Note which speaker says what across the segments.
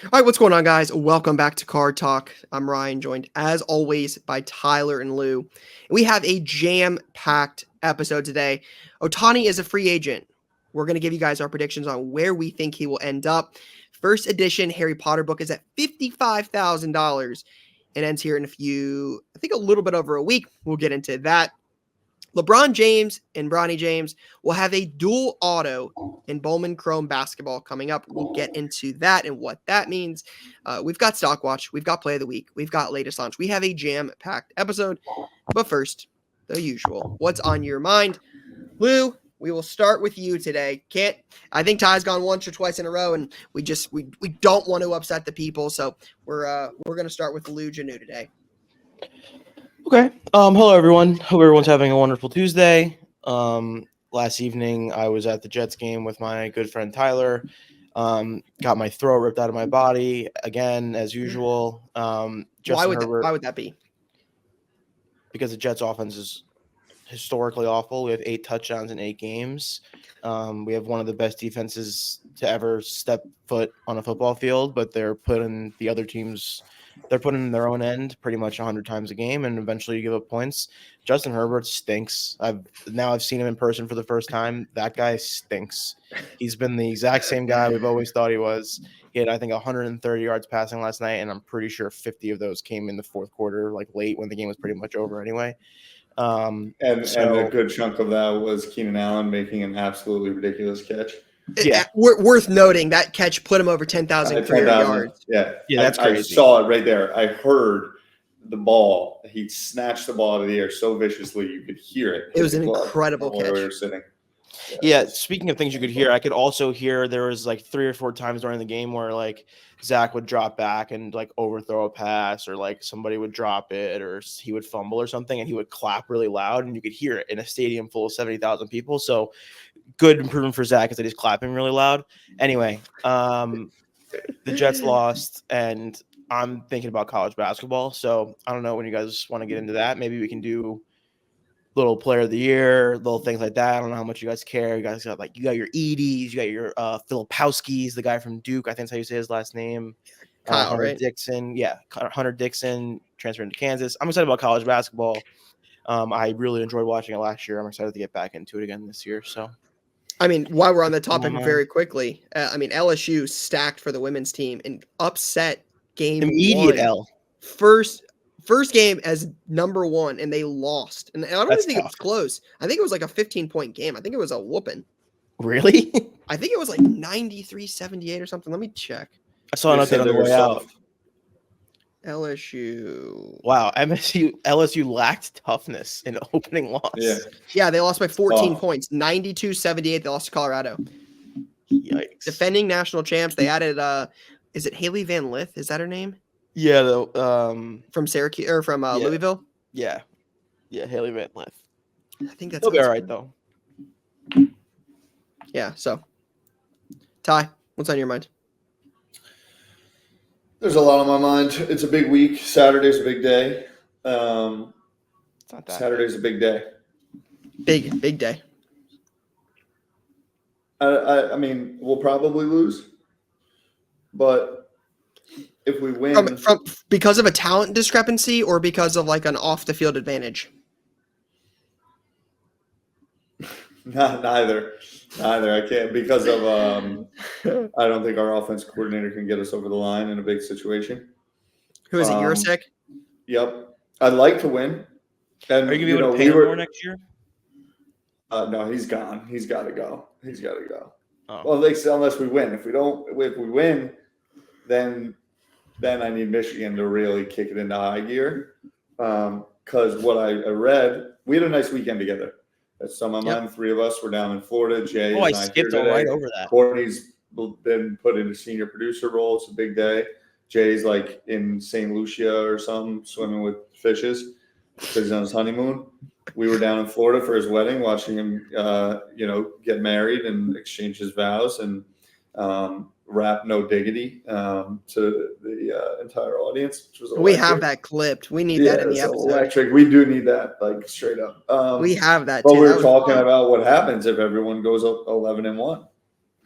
Speaker 1: All right, what's going on, guys? Welcome back to Card Talk. I'm Ryan, joined as always by Tyler and Lou. We have a jam-packed episode today. Ohtani is a free agent. We're going to give you guys our predictions on where we think he will end up. First edition Harry Potter book is at $55,000. It ends here in a little bit over a week. We'll get into that. LeBron James and Bronny James will have a dual auto in Bowman Chrome basketball coming up. We'll get into that and what that means. We've got Stock Watch. We've got Play of the Week. We've got Latest Launch. We have a jam-packed episode. But first, the usual. What's on your mind? Lou, we will start with you today. I think Ty's gone once or twice in a row, and we don't want to upset the people, so we're going to start with Lou Janu today.
Speaker 2: Okay. Hello, everyone. Hope everyone's having a wonderful Tuesday. Last evening, I was at the Jets game with my good friend Tyler. Got my throat ripped out of my body again, as usual.
Speaker 1: Why would that be?
Speaker 2: Because the Jets' offense is historically awful. We have 8 touchdowns in 8 games. We have one of the best defenses to ever step foot on a football field, but they're putting the other teams. They're putting in their own end pretty much 100 times a game, and eventually you give up points. Justin Herbert stinks. I've seen him in person for the first time. That guy stinks. He's been the exact same guy we've always thought he was. He had, I think, 130 yards passing last night, and I'm pretty sure 50 of those came in the fourth quarter, like late when the game was pretty much over anyway.
Speaker 3: And a good chunk of that was Keenan Allen making an absolutely ridiculous catch.
Speaker 1: Yeah, worth noting that catch put him over 10,000 career yards.
Speaker 3: Yeah,
Speaker 2: that's crazy.
Speaker 3: I saw it right there. I heard the ball. He snatched the ball out of the air so viciously you could hear it.
Speaker 1: It was an incredible catch.
Speaker 3: Where we were sitting.
Speaker 2: Yeah, speaking of things you could hear, I could also hear there was like 3 or 4 times during the game where like Zach would drop back and like overthrow a pass, or like somebody would drop it, or he would fumble or something, and he would clap really loud, and you could hear it in a stadium full of 70,000 people. So good improvement for Zach is that he's clapping really loud. Anyway, the Jets lost, and I'm thinking about college basketball. So I don't know when you guys want to get into that. Maybe we can do little player of the year, little things like that. I don't know how much you guys care. You guys got you got your Edie's, you got your Filipowski's, the guy from Duke. I think that's how you say his last name.
Speaker 1: Kyle,
Speaker 2: Hunter
Speaker 1: right?
Speaker 2: Dixon. Yeah, Hunter Dixon transferring to Kansas. I'm excited about college basketball. I really enjoyed watching it last year. I'm excited to get back into it again this year. So,
Speaker 1: I mean, while we're on the topic very quickly, LSU stacked for the women's team and upset game
Speaker 2: immediate
Speaker 1: 1.
Speaker 2: L.
Speaker 1: First game as number 1, and they lost. And I don't even think it was close. I think it was like a 15-point game. I think it was a whooping.
Speaker 2: Really?
Speaker 1: I think it was like 93-78 or something. Let me check.
Speaker 2: I saw an update on the way out.
Speaker 1: LSU.
Speaker 2: Wow, LSU lacked toughness in opening loss.
Speaker 1: Yeah, they lost by 14 points. 92-78. They lost to Colorado.
Speaker 2: Yikes.
Speaker 1: Defending national champs. They added is it Haley Van Lith? Is that her name?
Speaker 2: Yeah,
Speaker 1: from Syracuse or from Louisville.
Speaker 2: Yeah, Haley Van Lith.
Speaker 1: I think that's.
Speaker 2: He'll be all right though.
Speaker 1: Yeah. So, Ty, what's on your mind?
Speaker 3: There's a lot on my mind. It's a big week. Saturday's a big day. Saturday's a big day.
Speaker 1: Big day.
Speaker 3: I mean, we'll probably lose, but if we win,
Speaker 1: from because of a talent discrepancy or because of like an off the field advantage?
Speaker 3: Neither. I can't because of I don't think our offense coordinator can get us over the line in a big situation.
Speaker 1: Who is it? Urasek?
Speaker 3: Yep. I'd like to win. And
Speaker 2: are you going to be able to pay him more next year?
Speaker 3: No, he's gone. He's got to go.
Speaker 2: Oh.
Speaker 3: Well, unless we win. If we win, then I need Michigan to really kick it into high gear. Because what I read, we had a nice weekend together. That's on my mind. 3 of us were down in Florida. Jay
Speaker 2: I skipped right over that.
Speaker 3: Courtney's been put in a senior producer role. It's a big day. Jay's like in St. Lucia or something, swimming with fishes because he's on his honeymoon. We were down in Florida for his wedding, watching him, get married and exchange his vows and rap "No Diggity" to the entire audience, which was electric.
Speaker 1: We have that clipped. We need that in the episode.
Speaker 3: Electric. We do need that, like straight up.
Speaker 1: We have that.
Speaker 3: But
Speaker 1: too.
Speaker 3: we were talking about what happens if everyone goes up 11-1.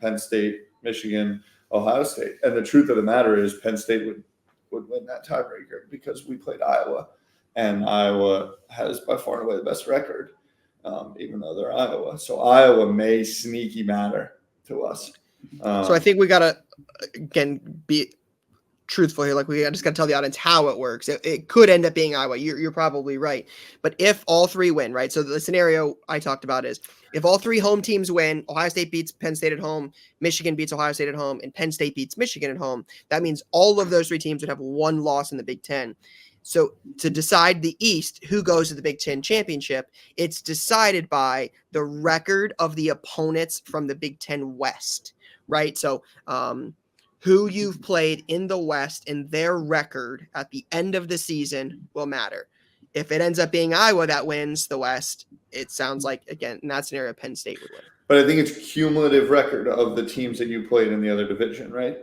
Speaker 3: Penn State, Michigan, Ohio State. And the truth of the matter is Penn State would win that tiebreaker because we played Iowa. And Iowa has by far and away the best record, even though they're Iowa. So Iowa may sneaky matter to us.
Speaker 1: So I think we got to, again, be truthful here. Like we just got to tell the audience how it works. It could end up being Iowa. You're probably right. But if all three win, right? So the scenario I talked about is if all three home teams win, Ohio State beats Penn State at home, Michigan beats Ohio State at home, and Penn State beats Michigan at home, that means all of those three teams would have one loss in the Big Ten. So to decide the East, who goes to the Big Ten championship, it's decided by the record of the opponents from the Big Ten West, right? So who you've played in the West and their record at the end of the season will matter. If it ends up being Iowa that wins the West, it sounds like, again, in that scenario, Penn State would win.
Speaker 3: But I think it's cumulative record of the teams that you played in the other division, right?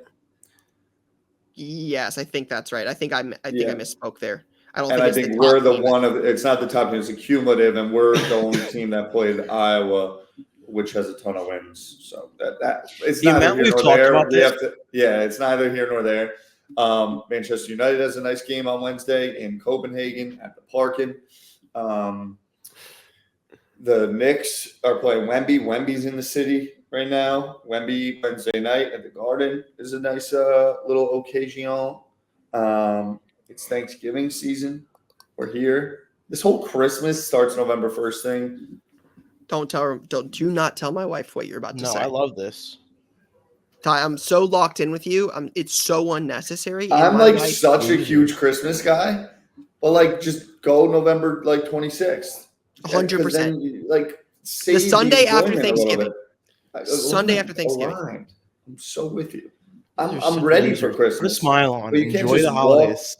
Speaker 1: Yes, I think that's right. I think I misspoke there. I don't
Speaker 3: and
Speaker 1: think
Speaker 3: I
Speaker 1: it's
Speaker 3: think
Speaker 1: the
Speaker 3: we're
Speaker 1: top
Speaker 3: the
Speaker 1: team.
Speaker 3: one of it's not the top team, it's a cumulative, and we're the only team that played Iowa, which has a ton of wins. So that it's
Speaker 2: The
Speaker 3: neither
Speaker 2: amount
Speaker 3: here
Speaker 2: we've
Speaker 3: nor
Speaker 2: talked
Speaker 3: there.
Speaker 2: about
Speaker 3: We
Speaker 2: this-
Speaker 3: have to, it's neither here nor there. Manchester United has a nice game on Wednesday in Copenhagen at the Parkin. The Knicks are playing Wemby. Wemby's in the city right now. Wemby Wednesday night at the Garden is a nice little occasion. It's Thanksgiving season. We're here. This whole Christmas starts November 1st thing.
Speaker 1: Do not tell my wife what you're about to
Speaker 2: No,
Speaker 1: say.
Speaker 2: I love this.
Speaker 1: Ty, I'm so locked in with you. It's so unnecessary.
Speaker 3: I'm
Speaker 1: My
Speaker 3: like
Speaker 1: life-
Speaker 3: such a huge Christmas guy, but like just go November like 26th.
Speaker 1: 100%.
Speaker 3: Like
Speaker 1: The Sunday after Thanksgiving.
Speaker 3: Sunday
Speaker 1: after Thanksgiving.
Speaker 3: Aligned. I'm so with you.
Speaker 2: You're
Speaker 3: I'm
Speaker 2: such a
Speaker 3: ready
Speaker 2: loser.
Speaker 3: for Christmas.
Speaker 2: Put a smile on.
Speaker 3: But you can't
Speaker 2: Enjoy
Speaker 3: just
Speaker 2: the holidays.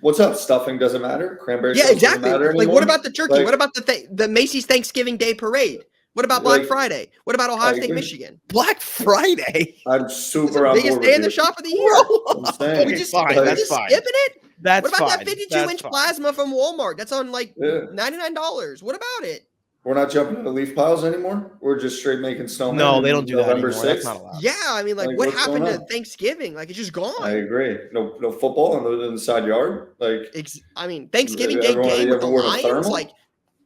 Speaker 3: What's up? Stuffing doesn't matter. Cranberry
Speaker 1: Yeah,
Speaker 3: sauce
Speaker 1: exactly.
Speaker 3: doesn't matter
Speaker 1: Like,
Speaker 3: anymore.
Speaker 1: what about the turkey?
Speaker 3: Like-
Speaker 1: what about the Macy's Thanksgiving Day Parade? What about Black
Speaker 3: Like,
Speaker 1: Friday? What about
Speaker 3: I
Speaker 1: Ohio State,
Speaker 3: agree.
Speaker 1: Michigan?
Speaker 2: Black Friday.
Speaker 3: I'm
Speaker 1: It's
Speaker 3: super
Speaker 1: the
Speaker 3: on
Speaker 1: biggest
Speaker 3: board
Speaker 1: day in
Speaker 3: with
Speaker 1: the
Speaker 3: you.
Speaker 1: shop of the year.
Speaker 3: I'm saying.
Speaker 1: We just,
Speaker 2: fine.
Speaker 1: we
Speaker 2: That's
Speaker 1: just
Speaker 2: fine.
Speaker 1: skipping it?
Speaker 2: That's
Speaker 1: What about
Speaker 2: fine.
Speaker 1: that 52-inch
Speaker 2: That's fine.
Speaker 1: plasma from Walmart? That's on like
Speaker 3: Yeah.
Speaker 1: $99. What about it?
Speaker 3: We're not jumping into leaf piles anymore. We're just straight making snowmen.
Speaker 2: No,
Speaker 3: on
Speaker 2: they don't do that
Speaker 3: November
Speaker 2: anymore. That's
Speaker 3: 6th.
Speaker 2: not allowed.
Speaker 1: Yeah, I mean, like what
Speaker 3: what's
Speaker 1: happened
Speaker 3: going
Speaker 1: to
Speaker 3: on?
Speaker 1: Thanksgiving? Like, it's just gone.
Speaker 3: I agree. No football in the side yard. Like
Speaker 1: I mean, Thanksgiving Day
Speaker 3: Everyone-
Speaker 1: game with the
Speaker 3: everyone a
Speaker 1: Lions,
Speaker 3: thermal?
Speaker 1: like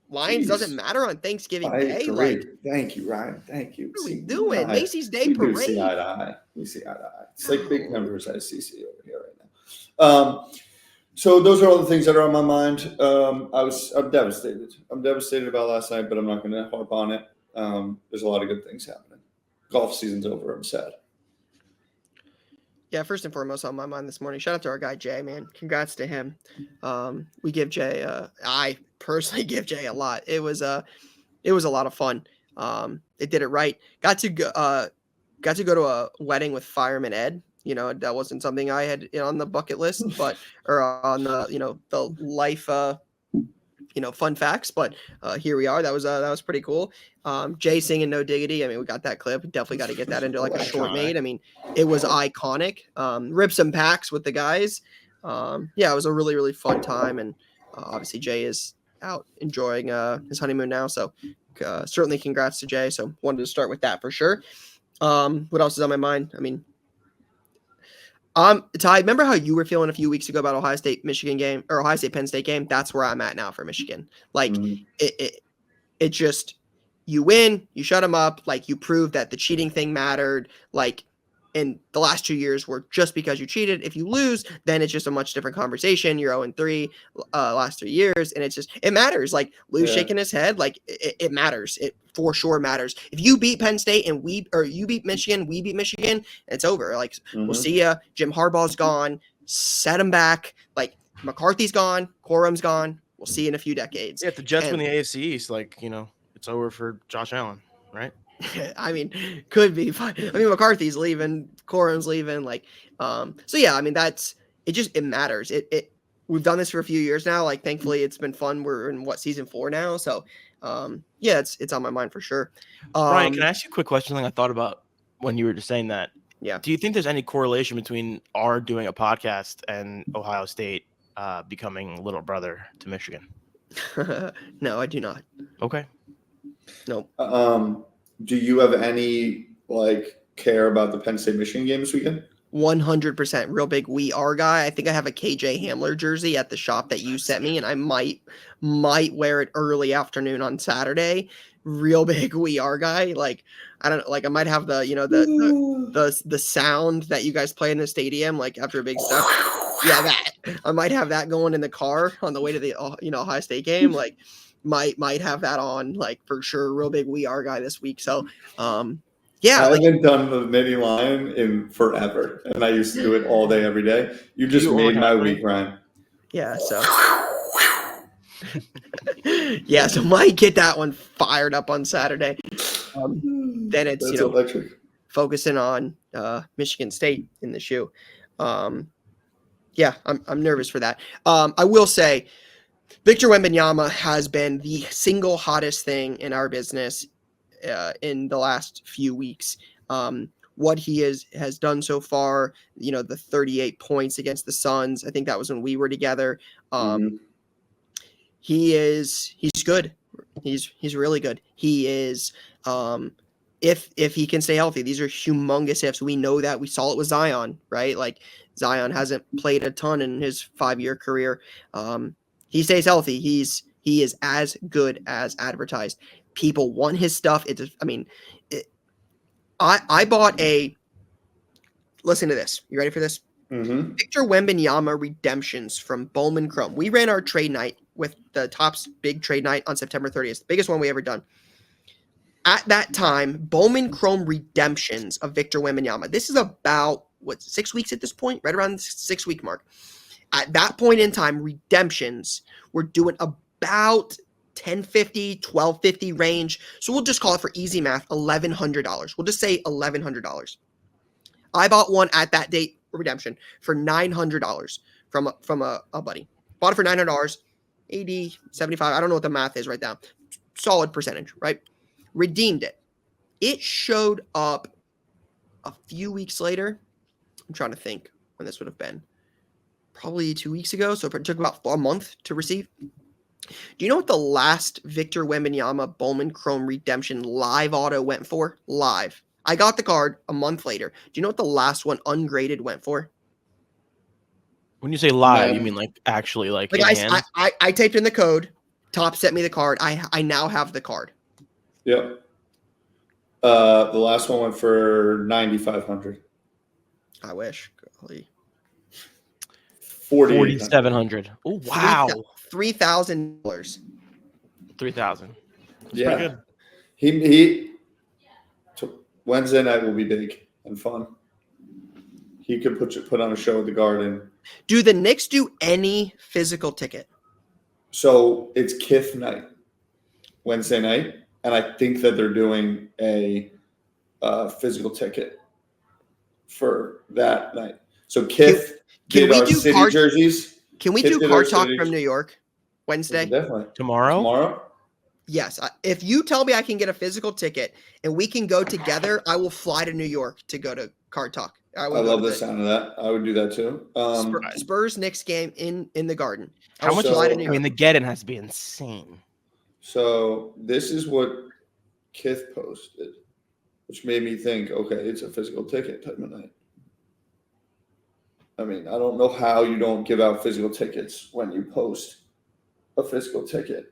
Speaker 1: Lions
Speaker 3: Jeez.
Speaker 1: doesn't matter on Thanksgiving
Speaker 3: I
Speaker 1: Day.
Speaker 3: agree.
Speaker 1: Like,
Speaker 3: Thank you, Ryan. Thank you.
Speaker 1: what are we
Speaker 3: See,
Speaker 1: doing?
Speaker 3: I-
Speaker 1: Macy's Day
Speaker 3: we do see
Speaker 1: Parade.
Speaker 3: eye to eye. We see eye to eye. It's like big numbers at CC over here right now. So those are all the things that are on my mind. I'm devastated. I'm devastated about last night, but I'm not going to harp on it. There's a lot of good things happening. Golf season's over. I'm sad.
Speaker 1: Yeah, first and foremost on my mind this morning. Shout out to our guy Jay, man. Congrats to him. We give Jay. I personally give Jay a lot. It was a lot of fun. They did it right. Got to go to a wedding with Fireman Ed. You know, that wasn't something I had on the bucket list, or on the the life fun facts. But here we are. That was pretty cool. Jay singing "No Diggity." I mean, we got that clip. Definitely got to get that into like a short made. I mean, it was iconic. Rip some packs with the guys. Yeah, it was a really, really fun time. And obviously Jay is out enjoying his honeymoon now. So certainly congrats to Jay. So wanted to start with that for sure. What else is on my mind? I mean, Ty, remember how you were feeling a few weeks ago about Ohio State Michigan game or Ohio State Penn State game? That's where I'm at now for Michigan. Like it just, you win, you shut them up. Like you prove that the cheating thing mattered. Like in the last 2 years were just because you cheated. If you lose, then it's just a much different conversation. You're 0-3 last 3 years. And it matters. Like Lou's shaking his head. Like it matters. It for sure matters. If you beat Penn State and you beat Michigan, we beat Michigan, it's over. Like we'll see ya. Jim Harbaugh's gone. Set him back. Like McCarthy's gone. Corum's gone. We'll see you in a few decades.
Speaker 2: Yeah, if the Jets win the AFC East, it's over for Josh Allen, right?
Speaker 1: I mean, could be. I mean, McCarthy's leaving, Corum's leaving. Like, so yeah. I mean, it matters. We've done this for a few years now. Like, thankfully, it's been fun. We're in season 4 now. So, yeah, it's on my mind for sure.
Speaker 2: Brian, can I ask you a quick question? Something I thought about when you were just saying that.
Speaker 1: Yeah.
Speaker 2: Do you think there's any correlation between our doing a podcast and Ohio State becoming little brother to Michigan?
Speaker 1: No, I do not.
Speaker 2: Okay.
Speaker 1: Nope.
Speaker 3: Do you have any care about the Penn State Michigan game this weekend?
Speaker 1: 100% real big We Are guy. I think I have a KJ Hamler jersey at the shop that you sent me, and I might wear it early afternoon on Saturday. Real big We Are guy. Like, I don't know, like I might have the, the sound that you guys play in the stadium, like after a big step. Yeah, that. I might have that going in the car on the way to the Ohio State game. Like, might have that on, like, for sure. Real big We Are guy this week. So yeah,
Speaker 3: I haven't done the mini line in forever, and I used to do it all day, every day. You just made my week, Ryan.
Speaker 1: Yeah, so yeah, so might get that one fired up on Saturday. Then it's
Speaker 3: That's electric.
Speaker 1: Focusing on Michigan State in the shoe. Yeah, I'm nervous for that. I will say, Victor Wembanyama has been the single hottest thing in our business in the last few weeks. What he has done so far, the 38 points against the Suns. I think that was when we were together. He's good. He's really good. He is. If he can stay healthy, these are humongous ifs. We know that. We saw it with Zion, right? Like, Zion hasn't played a ton in his 5-year career. He stays healthy. He is as good as advertised. People want his stuff. I bought listen to this. You ready for this?
Speaker 3: Mm-hmm.
Speaker 1: Victor Wembanyama redemptions from Bowman Chrome. We ran our trade night with the Topps big trade night on September 30th, the biggest one we ever done. At that time, Bowman Chrome redemptions of Victor Wembanyama. This is about 6 weeks at this point, right around the 6-week mark. At that point in time, redemptions were doing about $1,050, $1,250 range. So we'll just call it, for easy math, $1,100. We'll just say $1,100. I bought one at that date, redemption, for $900 from a buddy. Bought it for $900, 80, 75. I don't know what the math is right now. Solid percentage, right? Redeemed it. It showed up a few weeks later. I'm trying to think when this would have been. Probably 2 weeks ago. So it took about a month to receive. Do you know what the last Victor Wembanyama Bowman Chrome redemption live auto went for? Live. I got the card a month later. Do you know what the last one ungraded went for?
Speaker 2: When you say live, you mean like actually like in hand?
Speaker 1: I typed in the code. Top sent me the card. I now have the card.
Speaker 3: Yep. The last one went for $9,500.
Speaker 1: I wish. Golly.
Speaker 2: 4,700. Oh wow.
Speaker 1: $3,000.
Speaker 2: 3,000.
Speaker 3: Yeah.
Speaker 2: Pretty good.
Speaker 3: He Wednesday night will be big and fun. He could put on a show at the Garden.
Speaker 1: Do the Knicks do any physical ticket?
Speaker 3: So it's Kith night, Wednesday night, and I think that they're doing a physical ticket for that night. So Kith did our city jerseys.
Speaker 1: Can we do Card Talk from New York Wednesday?
Speaker 3: Definitely.
Speaker 2: Tomorrow?
Speaker 1: Yes. If you tell me I can get a physical ticket and we can go together, I will fly to New York to go to Card Talk. I
Speaker 3: love the sound of that. I would do that too.
Speaker 1: Spurs Knicks game in the Garden.
Speaker 2: How much? I mean, the get-in has to be insane.
Speaker 3: So this is what Kith posted, which made me think, okay, it's a physical ticket type of night. I mean, I don't know how you don't give out physical tickets when you post a physical ticket.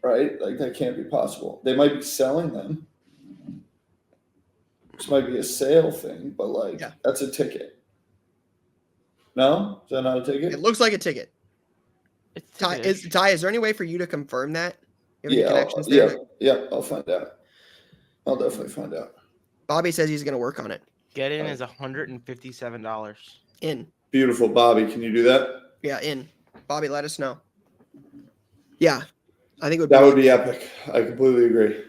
Speaker 3: Right? Like, that can't be possible. They might be selling them. This might be a sale thing, but that's a ticket. No? Is that not a ticket?
Speaker 1: It looks like a ticket. Ty, is there any way for you to confirm that?
Speaker 3: Yeah, I'll find out. I'll definitely find out.
Speaker 1: Bobby says he's going to work on it.
Speaker 2: Get in is $157.
Speaker 1: In.
Speaker 3: Beautiful, Bobby. Can you do that?
Speaker 1: Yeah, in. Bobby, let us know. Yeah, I think
Speaker 3: that would be epic. I completely agree.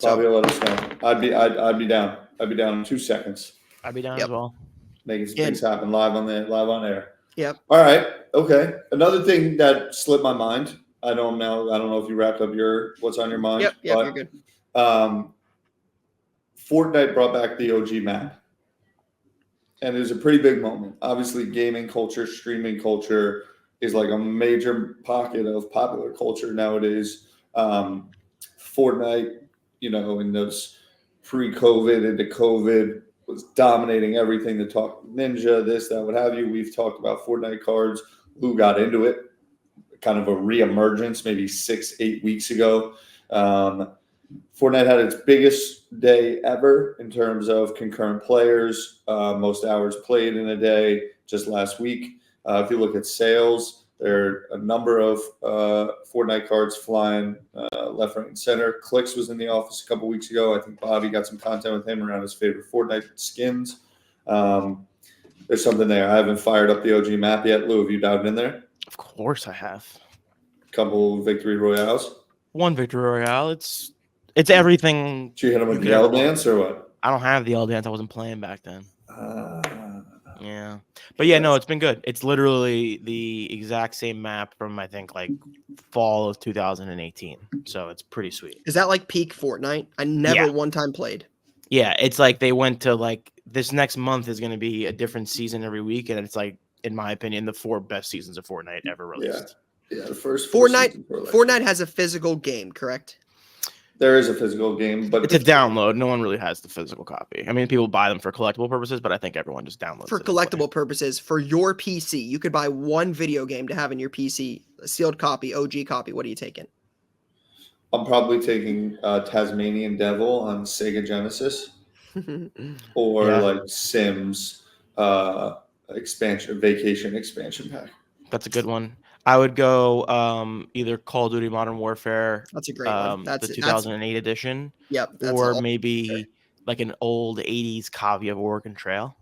Speaker 3: Bobby, will let us know. I'd be down. I'd be down in 2 seconds.
Speaker 2: I'd be down as well.
Speaker 3: Making some things happen live on air.
Speaker 1: Yep.
Speaker 3: All right. Okay. Another thing that slipped my mind. I don't know if you wrapped up what's on your mind.
Speaker 1: Yep. You're good.
Speaker 3: Fortnite brought back the OG map. And it was a pretty big moment. Obviously, gaming culture, streaming culture is like a major pocket of popular culture nowadays. Fortnite, in those pre-COVID into COVID, was dominating everything. The talk Ninja, this, that, what have you. We've talked about Fortnite cards. Lou got into it, kind of a reemergence maybe 6-8 weeks ago. Fortnite had its biggest day ever in terms of concurrent players, most hours played in a day just last week. If you look at sales, there are a number of Fortnite cards flying left, right, and center. Clicks was in the office a couple weeks ago. I think Bobby got some content with him around his favorite Fortnite skins. There's something there. I haven't fired up the OG map yet. Lou, have you dived in there?
Speaker 2: Of course I have.
Speaker 3: Couple victory royales.
Speaker 2: One victory royale. It's everything.
Speaker 3: Did you hit him with the yell dance or what?
Speaker 2: I don't have the yell dance. I wasn't playing back then. Yeah. But yeah, no, it's been good. It's literally the exact same map from, I think, like fall of 2018. So it's pretty sweet.
Speaker 1: Is that like peak Fortnite? I never one time played.
Speaker 2: Yeah, it's like they went to like this next month is going to be a different season every week. And it's like, in my opinion, the 4 best seasons of Fortnite ever released.
Speaker 3: Yeah, the first
Speaker 1: Fortnite has a physical game, correct?
Speaker 3: There is a physical game, but
Speaker 2: it's a download. No one really has the physical copy. I mean, people buy them for collectible purposes, but I think everyone just downloads
Speaker 1: for collectible purposes. For your PC, you could buy one video game to have in your PC, a sealed copy, OG copy. What are you taking?
Speaker 3: I'm probably taking Tasmanian Devil on Sega Genesis, or like Sims Vacation expansion pack.
Speaker 2: That's a good one. I would go either Call of Duty Modern Warfare.
Speaker 1: That's a great one. That's
Speaker 2: the 2008 edition.
Speaker 1: Yep.
Speaker 2: Or maybe like an old 80s copy of Oregon Trail.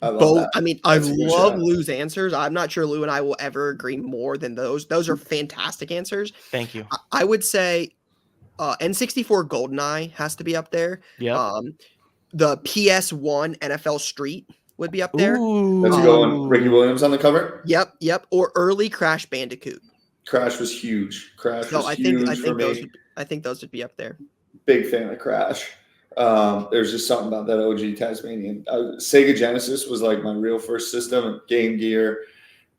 Speaker 3: I love that.
Speaker 1: I mean, I love Lou's answers. I'm not sure Lou and I will ever agree more than those. Those are fantastic answers.
Speaker 2: Thank you.
Speaker 1: I would say N64 GoldenEye has to be up there.
Speaker 2: Yeah.
Speaker 1: The PS1 NFL Street would be up there.
Speaker 3: That's going Ricky Williams on the cover.
Speaker 1: Yep. Or early Crash Bandicoot.
Speaker 3: Crash was huge.
Speaker 1: I think those would be up there.
Speaker 3: Big fan of Crash. There's just something about that OG Tasmanian. Sega Genesis was like my real first system. Game Gear,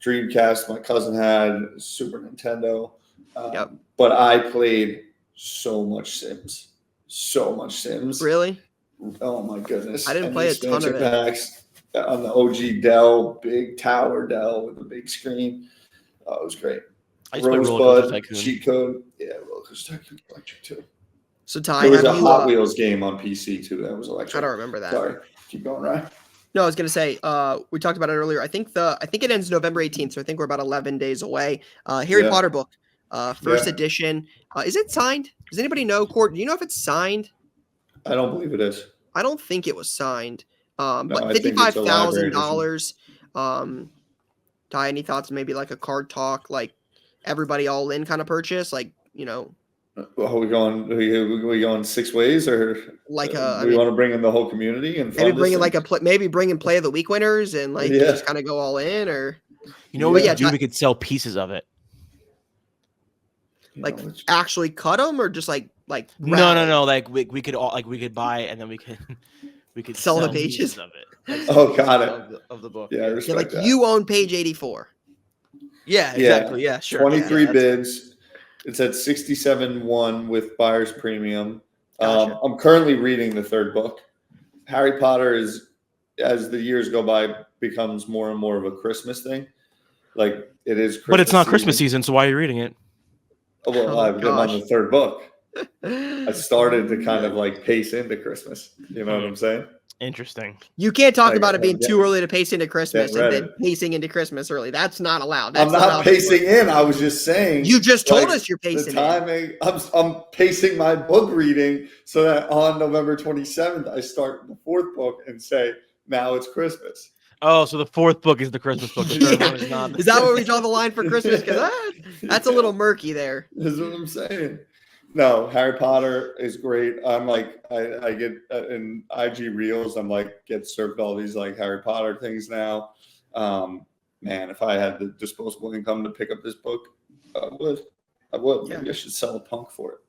Speaker 3: Dreamcast. My cousin had Super Nintendo. But I played so much Sims.
Speaker 1: Really?
Speaker 3: Oh my goodness!
Speaker 1: I didn't play a ton of
Speaker 3: it. On the OG Dell, big tower Dell with a big screen. Oh, it was great. Rosebud, cheat code. Yeah, Roller Coaster Tycoon electric too.
Speaker 1: So Ty,
Speaker 3: there was a Hot Wheels game on PC too. That was electric.
Speaker 1: I don't remember that.
Speaker 3: Sorry, keep going, Ryan.
Speaker 1: No, I was gonna say we talked about it earlier. I think it ends November 18th, so I think we're about 11 days away. Harry Potter book, first edition. Is it signed? Does anybody know, Court? Do you know if it's signed?
Speaker 3: I don't believe it is.
Speaker 1: I don't think it was signed. But $55,000. Ty, any thoughts? Maybe like a card talk, like everybody all in kind of purchase, like
Speaker 3: Are we going 6 ways, or
Speaker 1: like
Speaker 3: we want to bring in the whole community and
Speaker 1: maybe bring in play of the week winners and just kind of go all in, or
Speaker 2: what we could do? We could sell pieces of it,
Speaker 1: actually cut them, or just like
Speaker 2: no. Like we could buy it and then we could
Speaker 1: sell the pages
Speaker 2: of it.
Speaker 3: Oh, got it.
Speaker 2: Of the book.
Speaker 3: Yeah, I respect that.
Speaker 1: You own page 84.
Speaker 2: Yeah, exactly. Yeah, sure.
Speaker 3: 23 bids. It's at 67.1 with buyer's premium.
Speaker 1: Gotcha.
Speaker 3: I'm currently reading the 3rd book. Harry Potter is, as the years go by, becomes more and more of a Christmas thing. Like it is Christmas
Speaker 2: but it's not Christmas season, so why are you reading it?
Speaker 3: Well, I've been on the 3rd book. I started to kind of pace into Christmas. You know what I'm saying?
Speaker 2: Interesting.
Speaker 1: You can't talk about it being too early to pace into Christmas and then pacing into Christmas early. That's not allowed.
Speaker 3: I'm not pacing in. I was just saying.
Speaker 1: You just told us you're pacing
Speaker 3: in. I'm pacing my book reading so that on November 27th, I start the 4th book and say, now it's Christmas.
Speaker 2: Oh, so the 4th book is the Christmas book. The 3rd one is not.
Speaker 1: Is that where we draw the line for Christmas? Because that's a little murky there.
Speaker 3: That's what I'm saying. No, Harry Potter is great. I'm I get in IG Reels, get served all these Harry Potter things now. Man, if I had the disposable income to pick up this book, I would. Yeah. Maybe I should sell a punk for it,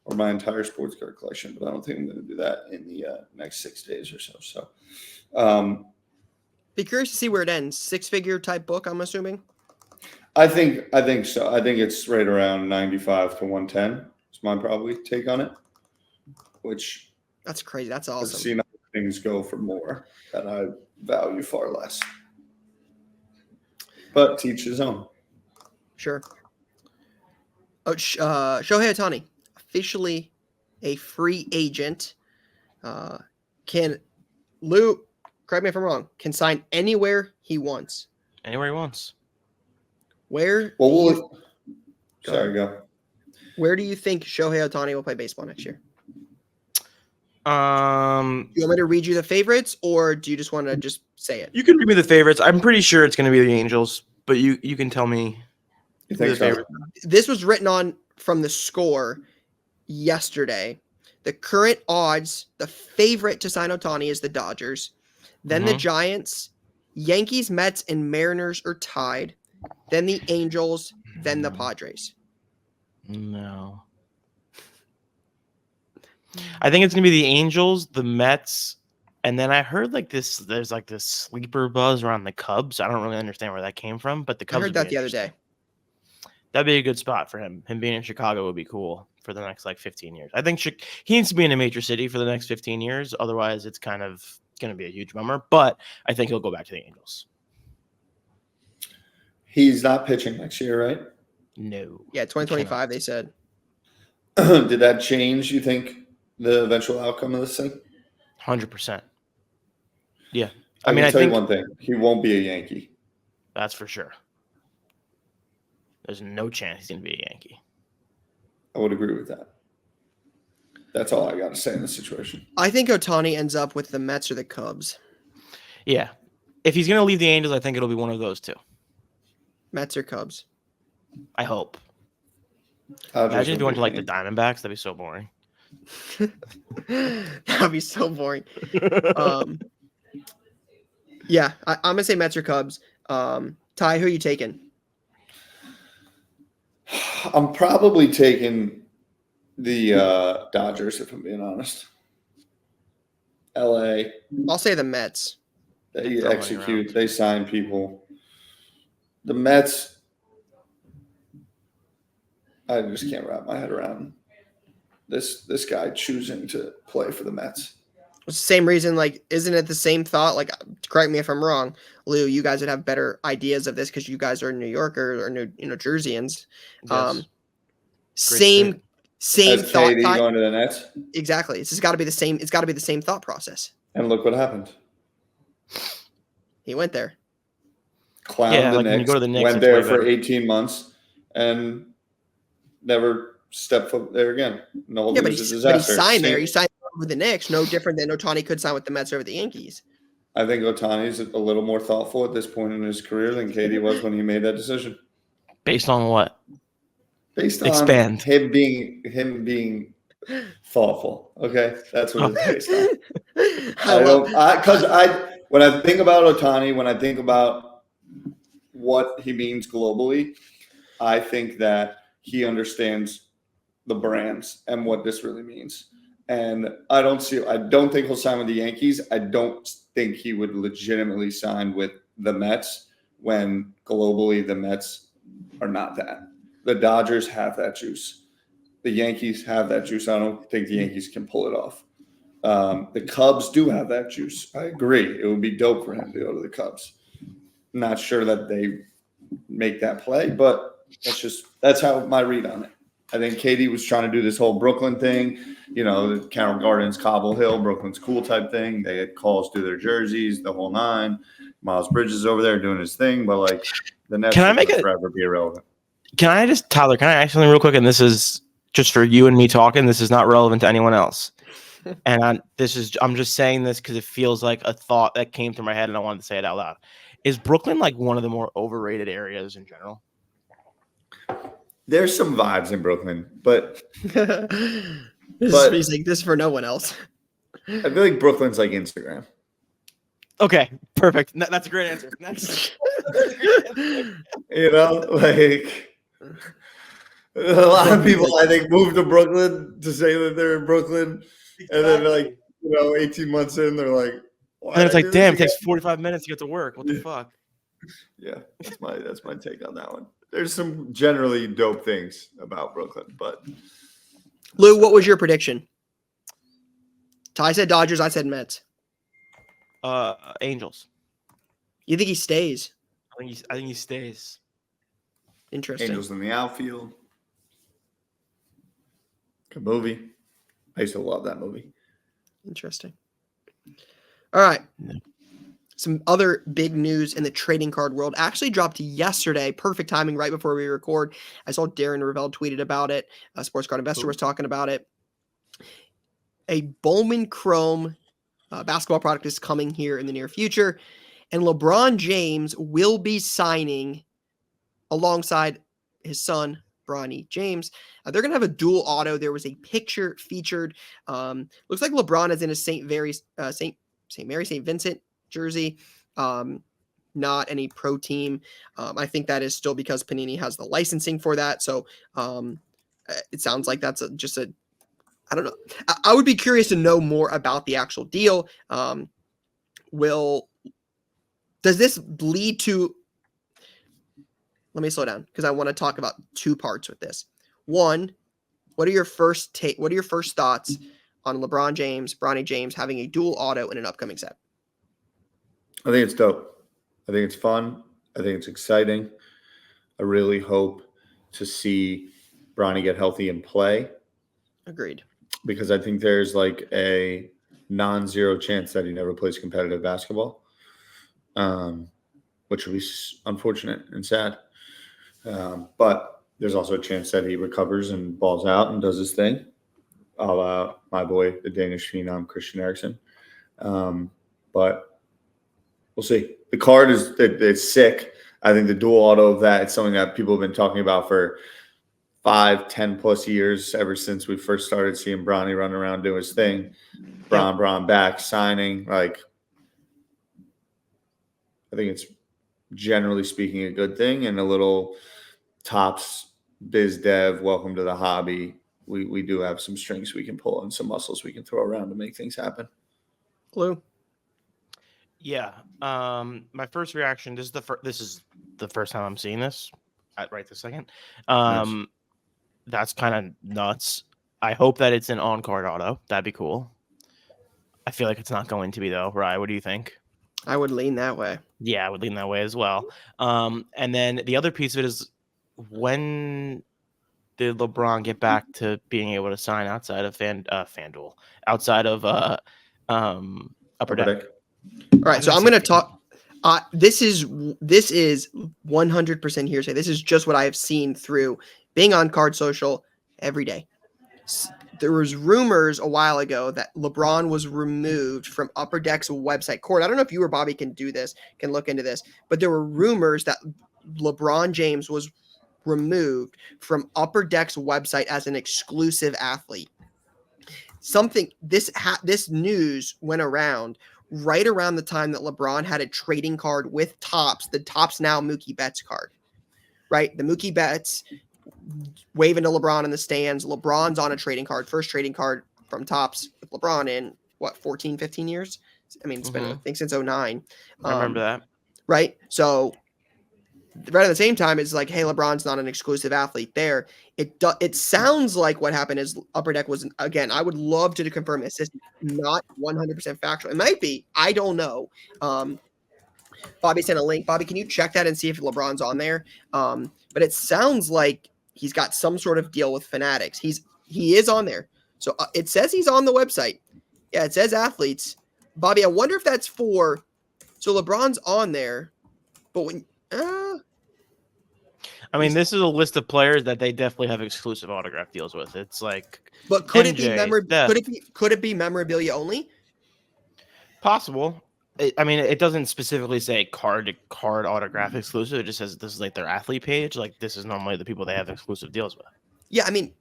Speaker 3: or my entire sports card collection. But I don't think I'm going to do that in the next 6 days or so. So,
Speaker 1: be curious to see where it ends. 6-figure type book, I'm assuming.
Speaker 3: I think so. I think it's right around 95 to 110. My probably take on it, which
Speaker 1: that's crazy. That's awesome.
Speaker 3: I've seen things go for more that I value far less. But teach his own.
Speaker 1: Sure. Oh, Shohei Ohtani, officially a free agent. Can Lou, correct me if I'm wrong, can sign anywhere he wants.
Speaker 2: Anywhere he wants.
Speaker 1: Where?
Speaker 3: Sorry, go.
Speaker 1: Where do you think Shohei Ohtani will play baseball next year?
Speaker 2: Do
Speaker 1: you want me to read you the favorites, or do you just want to just say it?
Speaker 2: You can read me the favorites. I'm pretty sure it's going to be the Angels, but you can tell me.
Speaker 3: You think so?
Speaker 1: This was written on from the score yesterday. The current odds, the favorite to sign Ohtani is the Dodgers. Then the Giants, Yankees, Mets, and Mariners are tied. Then the Angels, then the Padres.
Speaker 2: No. I think it's going to be the Angels, the Mets, and then I heard there's like this sleeper buzz around the Cubs. I don't really understand where that came from, but the Cubs.
Speaker 1: I heard that the other day.
Speaker 2: That'd be a good spot for him. Him being in Chicago would be cool for the next 15 years. I think he needs to be in a major city for the next 15 years. Otherwise, it's kind of going to be a huge bummer. But I think he'll go back to the Angels.
Speaker 3: He's not pitching next year, right?
Speaker 2: No.
Speaker 1: Yeah, 2025, they said.
Speaker 3: Did that change, you think, the eventual outcome of this thing?
Speaker 2: 100%. Yeah.
Speaker 3: I think you one thing. He won't be a Yankee.
Speaker 2: That's for sure. There's no chance he's going to be a Yankee.
Speaker 3: I would agree with that. That's all I got to say in this situation.
Speaker 1: I think Ohtani ends up with the Mets or the Cubs.
Speaker 2: Yeah. If he's going to leave the Angels, I think it'll be one of those two.
Speaker 1: Mets or Cubs.
Speaker 2: I hope. Imagine if he went to the Diamondbacks. That'd be so boring.
Speaker 1: That'd be so boring. Yeah, I'm going to say Mets or Cubs. Ty, who are you taking?
Speaker 3: I'm probably taking the Dodgers, if I'm being honest. LA.
Speaker 1: I'll say the Mets.
Speaker 3: They execute. They sign people. The Mets, I just can't wrap my head around this guy choosing to play for the Mets.
Speaker 1: It's the same reason, isn't it the same thought? Correct me if I'm wrong, Lou, you guys would have better ideas of this because you guys are New Yorkers or New Jerseyans.
Speaker 2: Yes.
Speaker 1: Same thought.
Speaker 3: KD going to the Nets?
Speaker 1: Exactly. It's got to be the same. It's got to be the same thought process.
Speaker 3: And look what happened.
Speaker 1: He went there.
Speaker 3: Clowned the Knicks, went there for 18 months and never stepped foot there again. No,
Speaker 1: but he signed there. He signed with the Knicks. No different than Ohtani could sign with the Mets over the Yankees.
Speaker 3: I think Ohtani's a little more thoughtful at this point in his career than KD was when he made that decision.
Speaker 2: Based on what?
Speaker 3: Based on him being thoughtful. Okay, that's what it's based on. When I think about Ohtani, when I think about what he means globally, I think that he understands the brands and what this really means. And I don't think he'll sign with the Yankees. I don't think he would legitimately sign with the Mets when globally the Mets are not that. The Dodgers have that juice. The Yankees have that juice. I don't think the Yankees can pull it off. The Cubs do have that juice. I agree. It would be dope for him to go to the Cubs. Not sure that they make that play, but that's how my read on it. I think KD was trying to do this whole Brooklyn thing, the Carroll Gardens, Cobble Hill, Brooklyn's cool type thing. They had calls through their jerseys, the whole nine. Miles Bridges over there doing his thing, but the Nets will forever be irrelevant.
Speaker 2: Tyler, can I ask something real quick? And this is just for you and me talking. This is not relevant to anyone else. And I'm just saying this because it feels like a thought that came through my head and I wanted to say it out loud. Is Brooklyn one of the more overrated areas in general?
Speaker 3: There's some vibes in Brooklyn, but
Speaker 1: this is for no one else.
Speaker 3: I feel like Brooklyn's like Instagram.
Speaker 2: Okay, perfect. That's a great answer.
Speaker 3: A lot of people I think move to Brooklyn to say that they're in Brooklyn, and then 18 months in, they're like,
Speaker 2: and it's damn, it takes 45 minutes to get to work. What the fuck?
Speaker 3: Yeah, that's my take on that one. There's some generally dope things about Brooklyn, but
Speaker 1: Lou, what was your prediction? Ty said Dodgers, I said Mets.
Speaker 2: Angels.
Speaker 1: You think he stays?
Speaker 2: I think he stays.
Speaker 1: Interesting.
Speaker 3: Angels in the outfield. Good movie. I used to love that movie.
Speaker 1: Interesting. All right.
Speaker 2: Yeah.
Speaker 1: Some other big news in the trading card world actually dropped yesterday. Perfect timing right before we record. I saw Darren Ravel tweeted about it. A Sports Card Investor was talking about it. A Bowman Chrome basketball product is coming here in the near future. And LeBron James will be signing alongside his son, Bronny James. They're going to have a dual auto. There was a picture featured. Looks like LeBron is in a St. Mary St. Vincent jersey. Not any pro team. I think that is still because Panini has the licensing for that. So it sounds like that's I don't know. I would be curious to know more about the actual deal. Does this lead to? Let me slow down because I want to talk about two parts with this. One, what are your first thoughts on LeBron James, Bronny James having a dual auto in an upcoming set?
Speaker 3: I think it's dope. I think it's fun. I think it's exciting. I really hope to see Bronny get healthy and play.
Speaker 1: Agreed.
Speaker 3: Because I think there's like a non-zero chance that he never plays competitive basketball, which would be unfortunate and sad. But there's also a chance that he recovers and balls out and does his thing, a la my boy, the Danish phenom, Christian Eriksen. But we'll see. The card it's sick. I think the dual auto of that, it's something that people have been talking about for 5-10 plus years, ever since we first started seeing Bronny run around doing his thing. Bron back signing. Like, I think it's generally speaking a good thing, and a little Topps biz dev, welcome to the hobby. We do have some strings we can pull and some muscles we can throw around to make things happen.
Speaker 1: Lou?
Speaker 2: Yeah. My first reaction, this is the first time I'm seeing this right this second.
Speaker 3: Nice.
Speaker 2: That's kind of nuts. I hope that it's an on-card auto. That'd be cool. I feel like it's not going to be, though. Rye, what do you think?
Speaker 1: I would lean that way.
Speaker 2: Yeah, I would lean that way as well. And then the other piece of it is, when did LeBron get back to being able to sign outside of FanDuel, outside of Upper Deck?
Speaker 1: All right, so I'm going to talk. This is 100% hearsay. This is just what I have seen through being on Card Social every day. There was rumors a while ago that LeBron was removed from Upper Deck's website. Cord, I don't know if you or Bobby can look into this, but there were rumors that LeBron James was removed from Upper Deck's website as an exclusive athlete. This news went around right around the time that LeBron had a trading card with Topps, the Topps now Mookie Betts card, right? The Mookie Betts waving to LeBron in the stands. LeBron's on a trading card, first trading card from Topps with LeBron in 14, 15 years? I mean, it's been, I think, since 2009.
Speaker 2: I remember that.
Speaker 1: Right? So right at the same time, it's like, hey, LeBron's not an exclusive athlete there. It sounds like what happened is Upper Deck was, again, I would love to confirm this. This is not 100% factual. It might be. I don't know. Bobby sent a link. Bobby, can you check that and see if LeBron's on there? But it sounds like he's got some sort of deal with Fanatics. He is on there. So it says he's on the website. Yeah, it says athletes. Bobby, I wonder if that's so LeBron's on there, but when
Speaker 2: I mean, this is a list of players that they definitely have exclusive autograph deals with. It's like,
Speaker 1: but could
Speaker 2: MJ,
Speaker 1: could it be memorabilia only?
Speaker 2: Possible. I mean, it doesn't specifically say card to card autograph exclusive. It just says this is like their athlete page. Like, this is normally the people they have exclusive deals with.
Speaker 1: Yeah, I mean,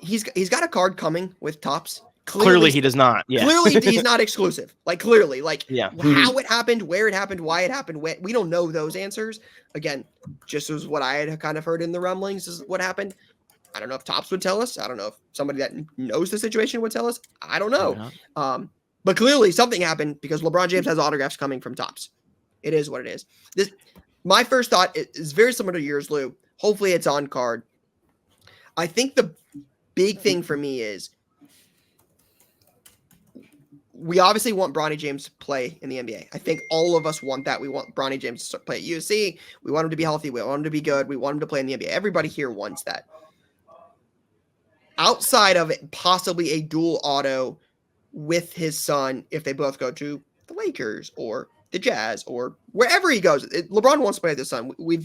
Speaker 1: he's got a card coming with Topps.
Speaker 2: Clearly he does not. Yeah.
Speaker 1: Clearly he's not exclusive. Like, clearly, like,
Speaker 2: yeah.
Speaker 1: How it happened, where it happened, why it happened. We don't know those answers. Again, just as what I had kind of heard in the rumblings is what happened. I don't know if Topps would tell us. I don't know if somebody that knows the situation would tell us. I don't know. But clearly something happened because LeBron James has autographs coming from Topps. It is what it is. My first thought is very similar to yours, Lou. Hopefully it's on card. I think the big thing for me is we obviously want Bronny James to play in the NBA. I think all of us want that. We want Bronny James to play at USC. We want him to be healthy. We want him to be good. We want him to play in the NBA. Everybody here wants that. Outside of it, possibly a dual auto with his son if they both go to the Lakers or the Jazz or wherever he goes. LeBron wants to play with his son. We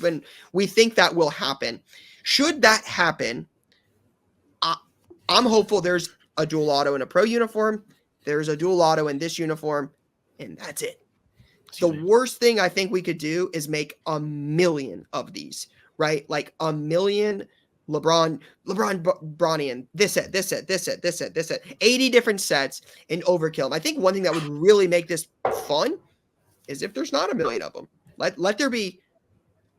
Speaker 1: think that will happen. Should that happen, I'm hopeful there's a dual auto in a pro uniform. There's a dual auto in this uniform, and that's it. The worst thing I think we could do is make 1 million of these, right? Like 1 million LeBron, Bronny, and this set, 80 different sets and overkill them. I think one thing that would really make this fun is if there's not 1 million of them. Let there be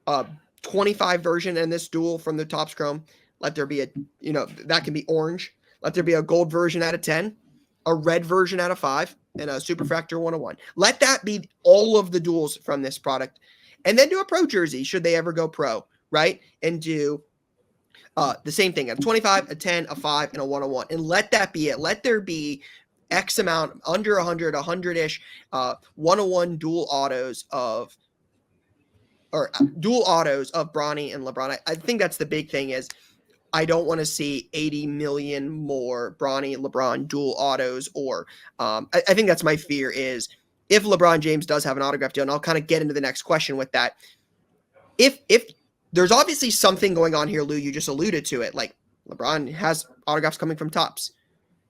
Speaker 1: a 25 version in this duel from the Topps Chrome. Let there be that can be orange. Let there be a gold version out of 10, a red version out of 5, and a Superfractor 101. Let that be all of the duels from this product. And then do a pro jersey, should they ever go pro, right? And do the same thing, a 25, a 10, a 5, and a 101. And let that be it. Let there be X amount, under 100, 100-ish, 101 dual autos of Bronny and LeBron. I think that's the big thing is I don't want to see 80 million more Bronny and LeBron dual autos, or I think that's my fear is if LeBron James does have an autograph deal, and I'll kind of get into the next question with that. If there's obviously something going on here, Lou, you just alluded to it. Like LeBron has autographs coming from Topps.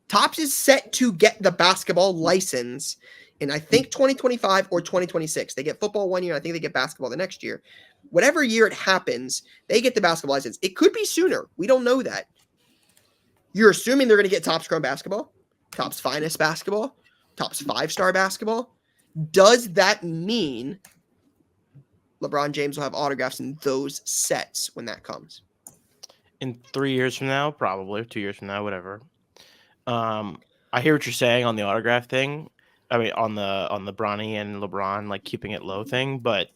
Speaker 1: Topps is set to get the basketball license in, I think, 2025 or 2026. They get football one year. I think they get basketball the next year. Whatever year it happens, they get the basketball license. It could be sooner. We don't know that. You're assuming they're going to get Topps Chrome basketball, Topps Finest basketball, Topps 5-star basketball. Does that mean LeBron James will have autographs in those sets when that comes?
Speaker 2: In 3 years from now, probably 2 years from now, whatever. I hear what you're saying on the autograph thing. I mean, on the Bronny and LeBron, like keeping it low thing. But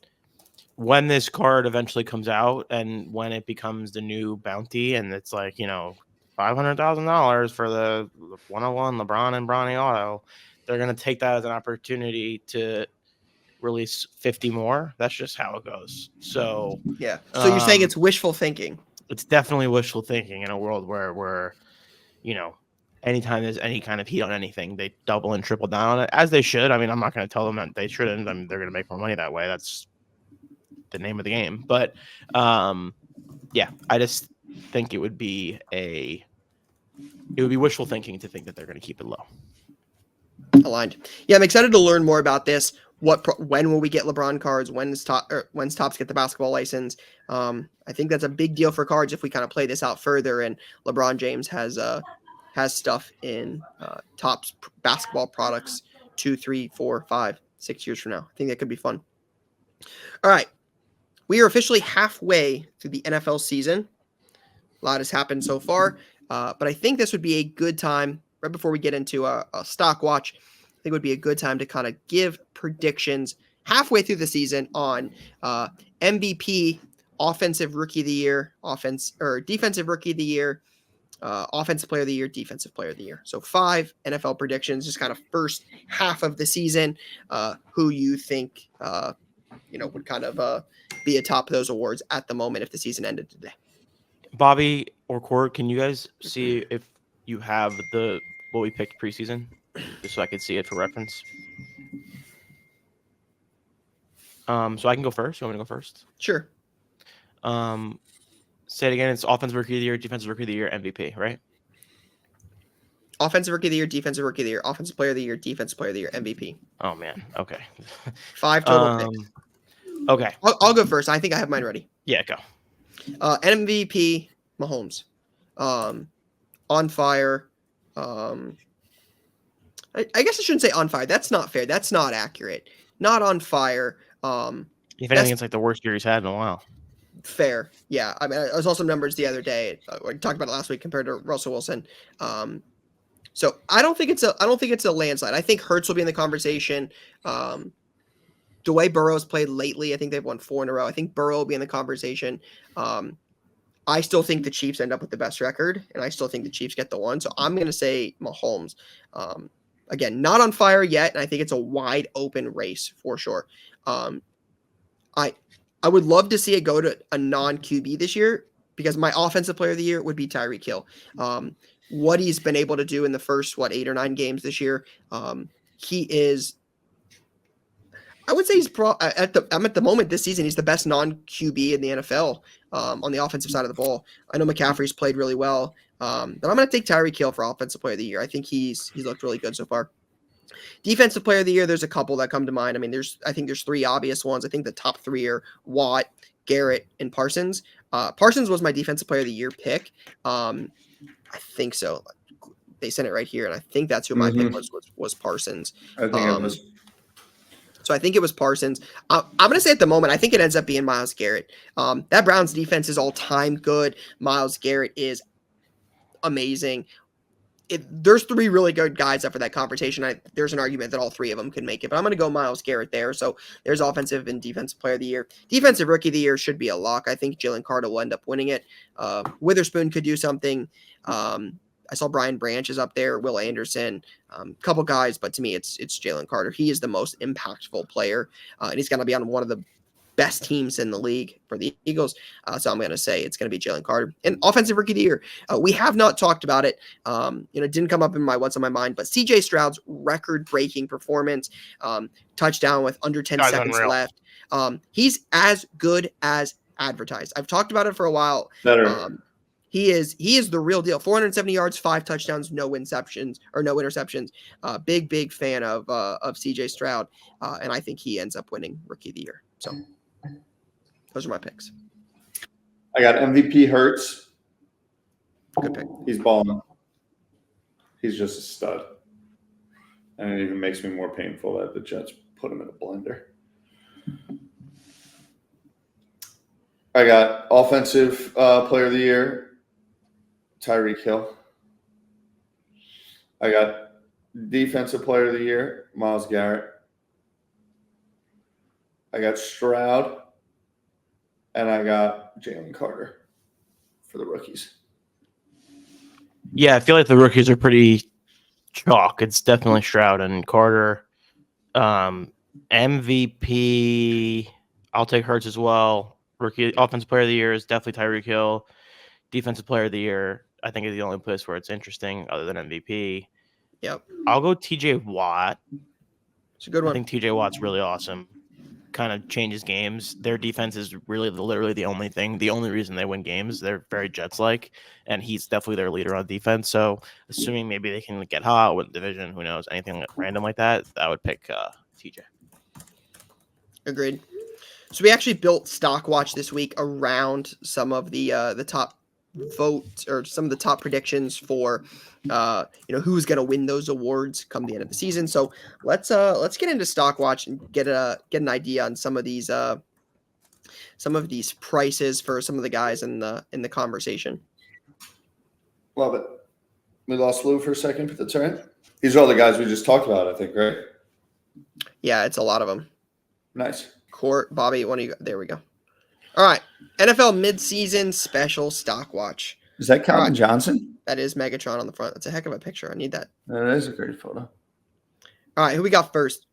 Speaker 2: when this card eventually comes out and when it becomes the new bounty and it's like, $500,000 for the 101 LeBron and Bronny auto, they're going to take that as an opportunity to release 50 more. That's just how it goes. So
Speaker 1: yeah. So you're saying it's wishful thinking? It's
Speaker 2: definitely wishful thinking in a world where anytime there's any kind of heat on anything, they double and triple down on it, as they should. I mean, I'm not going to tell them that they shouldn't. I mean, they're going to make more money that way. That's the name of the game. But yeah, I just think it would be wishful thinking to think that they're going to keep it low.
Speaker 1: Aligned. Yeah, I'm excited to learn more about this. When will we get LeBron cards? When's Topps get the basketball license? I think that's a big deal for cards if we kind of play this out further. And LeBron James has stuff in Topps basketball products 2, 3, 4, 5, 6 years from now. I think that could be fun. All right, we are officially halfway through the NFL season. A lot has happened so far, but I think this would be a good time right before we get into a stock watch. I think it would be a good time to kind of give predictions halfway through the season on MVP, Offensive Rookie of the Year, Defensive Rookie of the Year, Offensive Player of the Year, Defensive Player of the Year. So 5 NFL predictions, just kind of first half of the season. Who you think would kind of be atop those awards at the moment if the season ended today?
Speaker 2: Bobby or Court, can you guys see if you have what we picked preseason, just so I could see it for reference? So I can go first. You want me to go first?
Speaker 1: Sure.
Speaker 2: Say it again. It's Offensive Rookie of the Year, Defensive Rookie of the Year, MVP, right?
Speaker 1: Offensive Rookie of the Year, Defensive Rookie of the Year, Offensive Player of the Year, Defensive Player of the Year, MVP.
Speaker 2: Oh man. Okay.
Speaker 1: 5 total picks.
Speaker 2: Okay.
Speaker 1: I'll go first. I think I have mine ready.
Speaker 2: Yeah, go.
Speaker 1: MVP, Mahomes. On fire. I guess I shouldn't say on fire. That's not fair. That's not accurate. Not on fire.
Speaker 2: If anything, it's like the worst year he's had in a while.
Speaker 1: Fair. Yeah. I mean, I saw some numbers the other day. We talked about it last week compared to Russell Wilson. So I don't think it's a landslide. I think Hurts will be in the conversation. The way Burrow's played lately, I think they've won 4 in a row. I think Burrow will be in the conversation. I still think the Chiefs end up with the best record, and I still think the Chiefs get the one. So I'm going to say Mahomes. Again, not on fire yet, and I think it's a wide open race for sure. I would love to see it go to a non-QB this year because my offensive player of the year would be Tyreek Hill. What he's been able to do in the first 8 or 9 games this year, he is. I would say he's at the moment this season. He's the best non-QB in the NFL on the offensive side of the ball. I know McCaffrey's played really well, but I'm going to take Tyreek Hill for offensive player of the year. I think he's looked really good so far. Defensive player of the year, there's a couple that come to mind. I mean, I think there's 3 obvious ones. I think the top 3 are Watt, Garrett, and Parsons. Parsons was my defensive player of the year pick. I think so. They sent it right here, and I think that's who my pick was Parsons.
Speaker 3: I think it was.
Speaker 1: So I think it was Parsons. I'm going to say at the moment, I think it ends up being Myles Garrett. That Browns defense is all-time good. Myles Garrett is amazing. There's 3 really good guys up for that conversation. There's an argument that all 3 of them could make it, but I'm going to go Myles Garrett there. So there's offensive and defensive player of the year. Defensive rookie of the year should be a lock. I think Jalen Carter will end up winning it. Witherspoon could do something. I saw Brian Branch is up there, Will Anderson, a couple guys, but to me, it's Jalen Carter. He is the most impactful player, and he's going to be on one of the best teams in the league for the Eagles. So I'm going to say it's going to be Jalen Carter. And offensive rookie of the year, we have not talked about it. It didn't come up in my what's on my mind, but CJ Stroud's record-breaking performance, touchdown with under 10 seconds left. He's as good as advertised. I've talked about it for a while.
Speaker 3: Better.
Speaker 1: He is the real deal. 470 yards, 5 touchdowns, no interceptions. Big fan of CJ Stroud, and I think he ends up winning Rookie of the Year. So those are my picks.
Speaker 3: I got MVP Hurts.
Speaker 1: Good pick.
Speaker 3: He's balling. He's just a stud, and it even makes me more painful that the Jets put him in a blender. I got offensive player of the year. Tyreek Hill. I got defensive player of the year, Myles Garrett. I got Stroud, and I got Jalen Carter for the rookies.
Speaker 2: Yeah, I feel like the rookies are pretty chalk. It's definitely Stroud and Carter. MVP, I'll take Hurts as well. Rookie offensive player of the year is definitely Tyreek Hill. Defensive player of the year, I think, is the only place where it's interesting other than MVP.
Speaker 1: Yep.
Speaker 2: I'll go TJ Watt.
Speaker 1: It's a good one.
Speaker 2: I think TJ Watt's really awesome. Kind of changes games. Their defense is really literally the only reason they win games. They're very Jets-like, and he's definitely their leader on defense. So assuming maybe they can get hot with the division, who knows, anything random like that, I would pick TJ.
Speaker 1: Agreed. So we actually built Stock Watch this week around some of the top votes or some of the top predictions for who's going to win those awards come the end of the season. So let's get into Stock Watch and get an idea on some of these prices for some of the guys in the conversation.
Speaker 3: Love it. We lost Lou for a second, but that's all right. These are all the guys we just talked about, I think, right?
Speaker 1: Yeah, it's a lot of them.
Speaker 3: Nice.
Speaker 1: Court, Bobby, there we go. All right. NFL midseason special Stock Watch.
Speaker 3: Is that Calvin Johnson?
Speaker 1: That is Megatron on the front. That's a heck of a picture. I need that.
Speaker 3: That is a great photo.
Speaker 1: All right. Who we got first?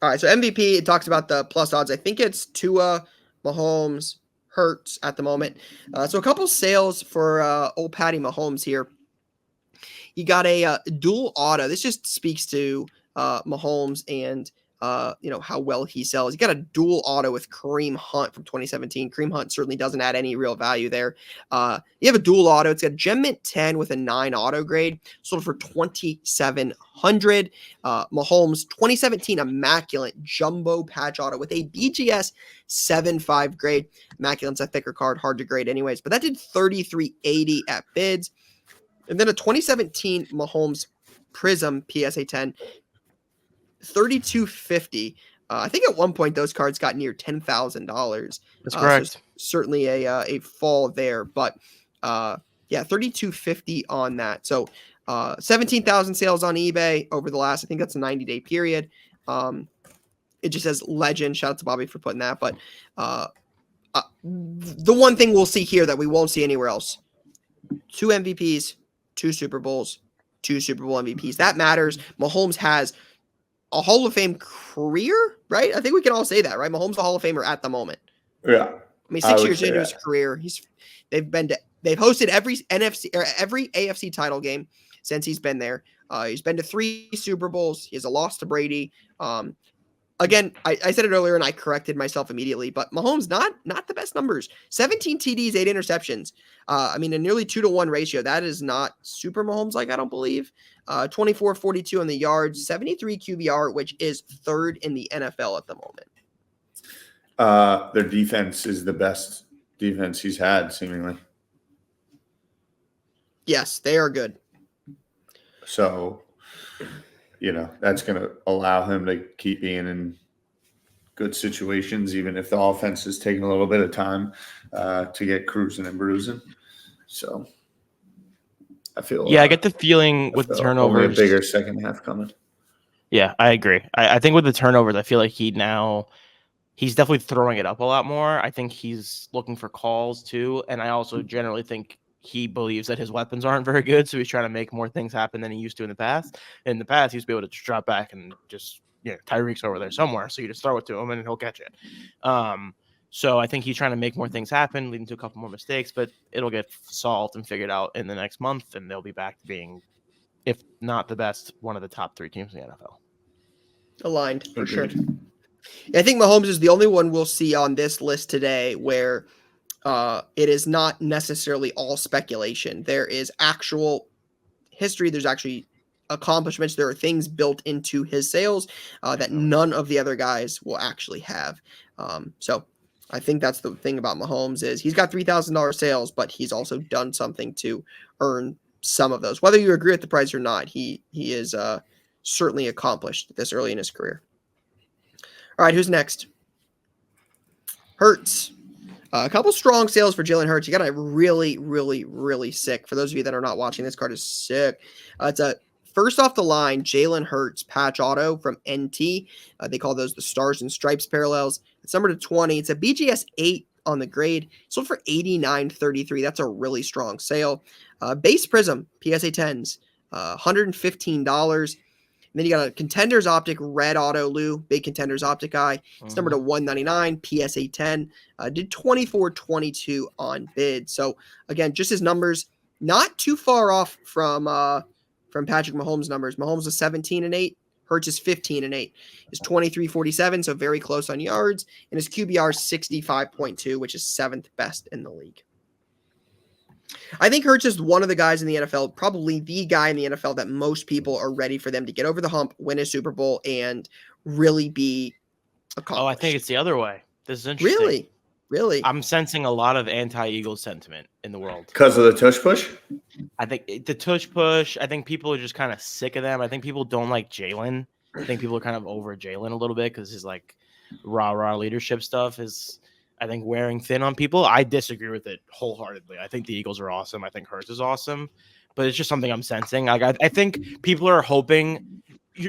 Speaker 1: All right. So MVP, it talks about the plus odds. I think it's Tua, Mahomes, Hurts at the moment. So a couple sales for old Patty Mahomes here. You got a dual auto. This just speaks to Mahomes and how well he sells. You got a dual auto with Kareem Hunt from 2017. Kareem Hunt certainly doesn't add any real value there. You have a dual auto. It's got a Gem Mint 10 with a 9 auto grade, sold for $2,700. Mahomes 2017 Immaculate Jumbo Patch Auto with a BGS 7.5 grade. Immaculate's a thicker card, hard to grade anyways, but that did $3,380 at bids. And then a 2017 Mahomes Prism PSA 10, $3,250. I think at one point those cards got near $10,000.
Speaker 2: That's correct.
Speaker 1: So certainly a fall there, but $3,250 on that. So 17,000 sales on eBay over the last, I think that's a 90-day period. It just says legend. Shout out to Bobby for putting that. But the one thing we'll see here that we won't see anywhere else: 2 MVPs, 2 Super Bowls, 2 Super Bowl MVPs. That matters. Mahomes has a Hall of Fame career, right? I think we can all say that, right? Mahomes a Hall of Famer at the moment.
Speaker 3: Yeah.
Speaker 1: I mean,
Speaker 3: I
Speaker 1: 6
Speaker 3: would
Speaker 1: years
Speaker 3: say
Speaker 1: into his
Speaker 3: that.
Speaker 1: career, they've hosted every NFC or every AFC title game since he's been there. He's been to 3 Super Bowls. He has a loss to Brady. Again, I said it earlier and I corrected myself immediately, but Mahomes not the best numbers. 17 TDs, 8 interceptions. I mean, a nearly 2-to-1 ratio. That is not super Mahomes like, I don't believe. 24-42 on the yards, 73 QBR, which is 3rd in the NFL at the moment.
Speaker 3: Their defense is the best defense he's had, seemingly.
Speaker 1: Yes, they are good.
Speaker 3: So, that's going to allow him to keep being in good situations, even if the offense is taking a little bit of time to get cruising and bruising. So, I feel.
Speaker 2: Yeah, I get the feeling with the turnovers.
Speaker 3: Only a bigger second half coming.
Speaker 2: Yeah, I agree. I think with the turnovers, I feel like he's definitely throwing it up a lot more. I think he's looking for calls too. And I also generally think he believes that his weapons aren't very good. So he's trying to make more things happen than he used to in the past. In the past, he used to be able to just drop back and just, Tyreek's over there somewhere. So you just throw it to him and he'll catch it. So I think he's trying to make more things happen, leading to a couple more mistakes, but it'll get solved and figured out in the next month. And they'll be back to being, if not the best, one of the top 3 teams in the NFL.
Speaker 1: Aligned, for sure. I think Mahomes is the only one we'll see on this list today where it is not necessarily all speculation. There is actual history. There's actually accomplishments. There are things built into his sales that none of the other guys will actually have. So I think that's the thing about Mahomes is he's got $3,000 sales, but he's also done something to earn some of those. Whether you agree with the price or not, he is certainly accomplished this early in his career. All right, who's next? Hurts. A couple strong sales for Jalen Hurts. He got a really, really, really sick. For those of you that are not watching, this card is sick. It's a first off the line Jalen Hurts patch auto from NT. They call those the Stars and Stripes parallels. It's number to 20. It's a BGS 8 on the grade. Sold for $89.33. That's a really strong sale. Base Prism PSA 10s, $115. And then you got a Contenders Optic Red Auto Lou, big Contenders Optic eye. It's number to 199, PSA 10. Did 24.22 on bid. So again, just his numbers, not too far off from Patrick Mahomes' numbers. Mahomes is 17-8. Hurts is 15-8. Is 23.47, so very close on yards. And his QBR is 65.2, which is 7th best in the league. I think Hurts is one of the guys in the NFL, probably the guy in the NFL that most people are ready for them to get over the hump, win a Super Bowl, and really be accomplished.
Speaker 2: Oh, I think it's the other way. This is interesting.
Speaker 1: Really?
Speaker 2: I'm sensing a lot of anti-Eagles sentiment in the world.
Speaker 3: Because of the tush push?
Speaker 2: I think the tush push, I think people are just kind of sick of them. I think people don't like Jalen. I think people are kind of over Jalen a little bit because his like rah-rah leadership stuff is, I think, wearing thin on people. I disagree with it wholeheartedly. I think the Eagles are awesome. I think Hurts is awesome. But it's just something I'm sensing. Like I think people are hoping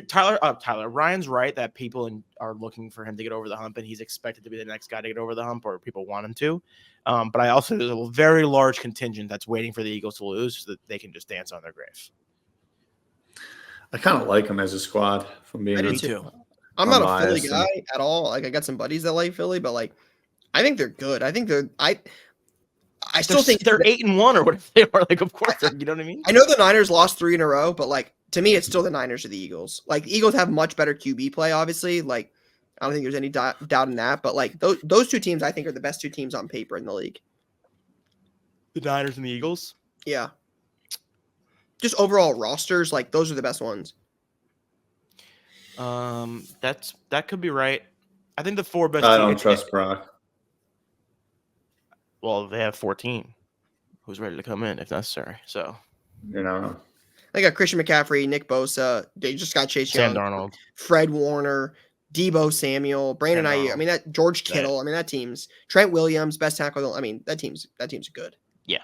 Speaker 2: Tyler, Ryan's right that people are looking for him to get over the hump, and he's expected to be the next guy to get over the hump, or people want him to. But I also, there's a very large contingent that's waiting for the Eagles to lose so that they can just dance on their grave.
Speaker 3: I kind of like him as a squad. From being
Speaker 1: Me
Speaker 2: too.
Speaker 1: I'm not a Philly guy at all. Like I got some buddies that like Philly, but like I think they're good. I think I still think
Speaker 2: they're 8-1 or whatever they are. Like, of course, you know what I mean?
Speaker 1: I know the Niners lost 3 in a row, but like to me, it's still the Niners or the Eagles. Like the Eagles have much better QB play, obviously. Like I don't think there's any doubt in that. But like those 2 teams, I think, are the best 2 teams on paper in the league.
Speaker 2: The Niners and the Eagles?
Speaker 1: Yeah. Just overall rosters, like those are the best ones.
Speaker 2: That could be right. I think the 4 best.
Speaker 3: I don't trust Brock.
Speaker 2: Well, they have 14. Who's ready to come in if necessary? So
Speaker 3: You're not wrong.
Speaker 1: They got Christian McCaffrey, Nick Bosa. They just got Chase Young,
Speaker 2: Sam Darnold,
Speaker 1: Fred Warner, Debo Samuel, Brandon Ayuk. I mean that George Kittle. I mean that team's Trent Williams, best tackle. I mean that team's good.
Speaker 2: Yeah.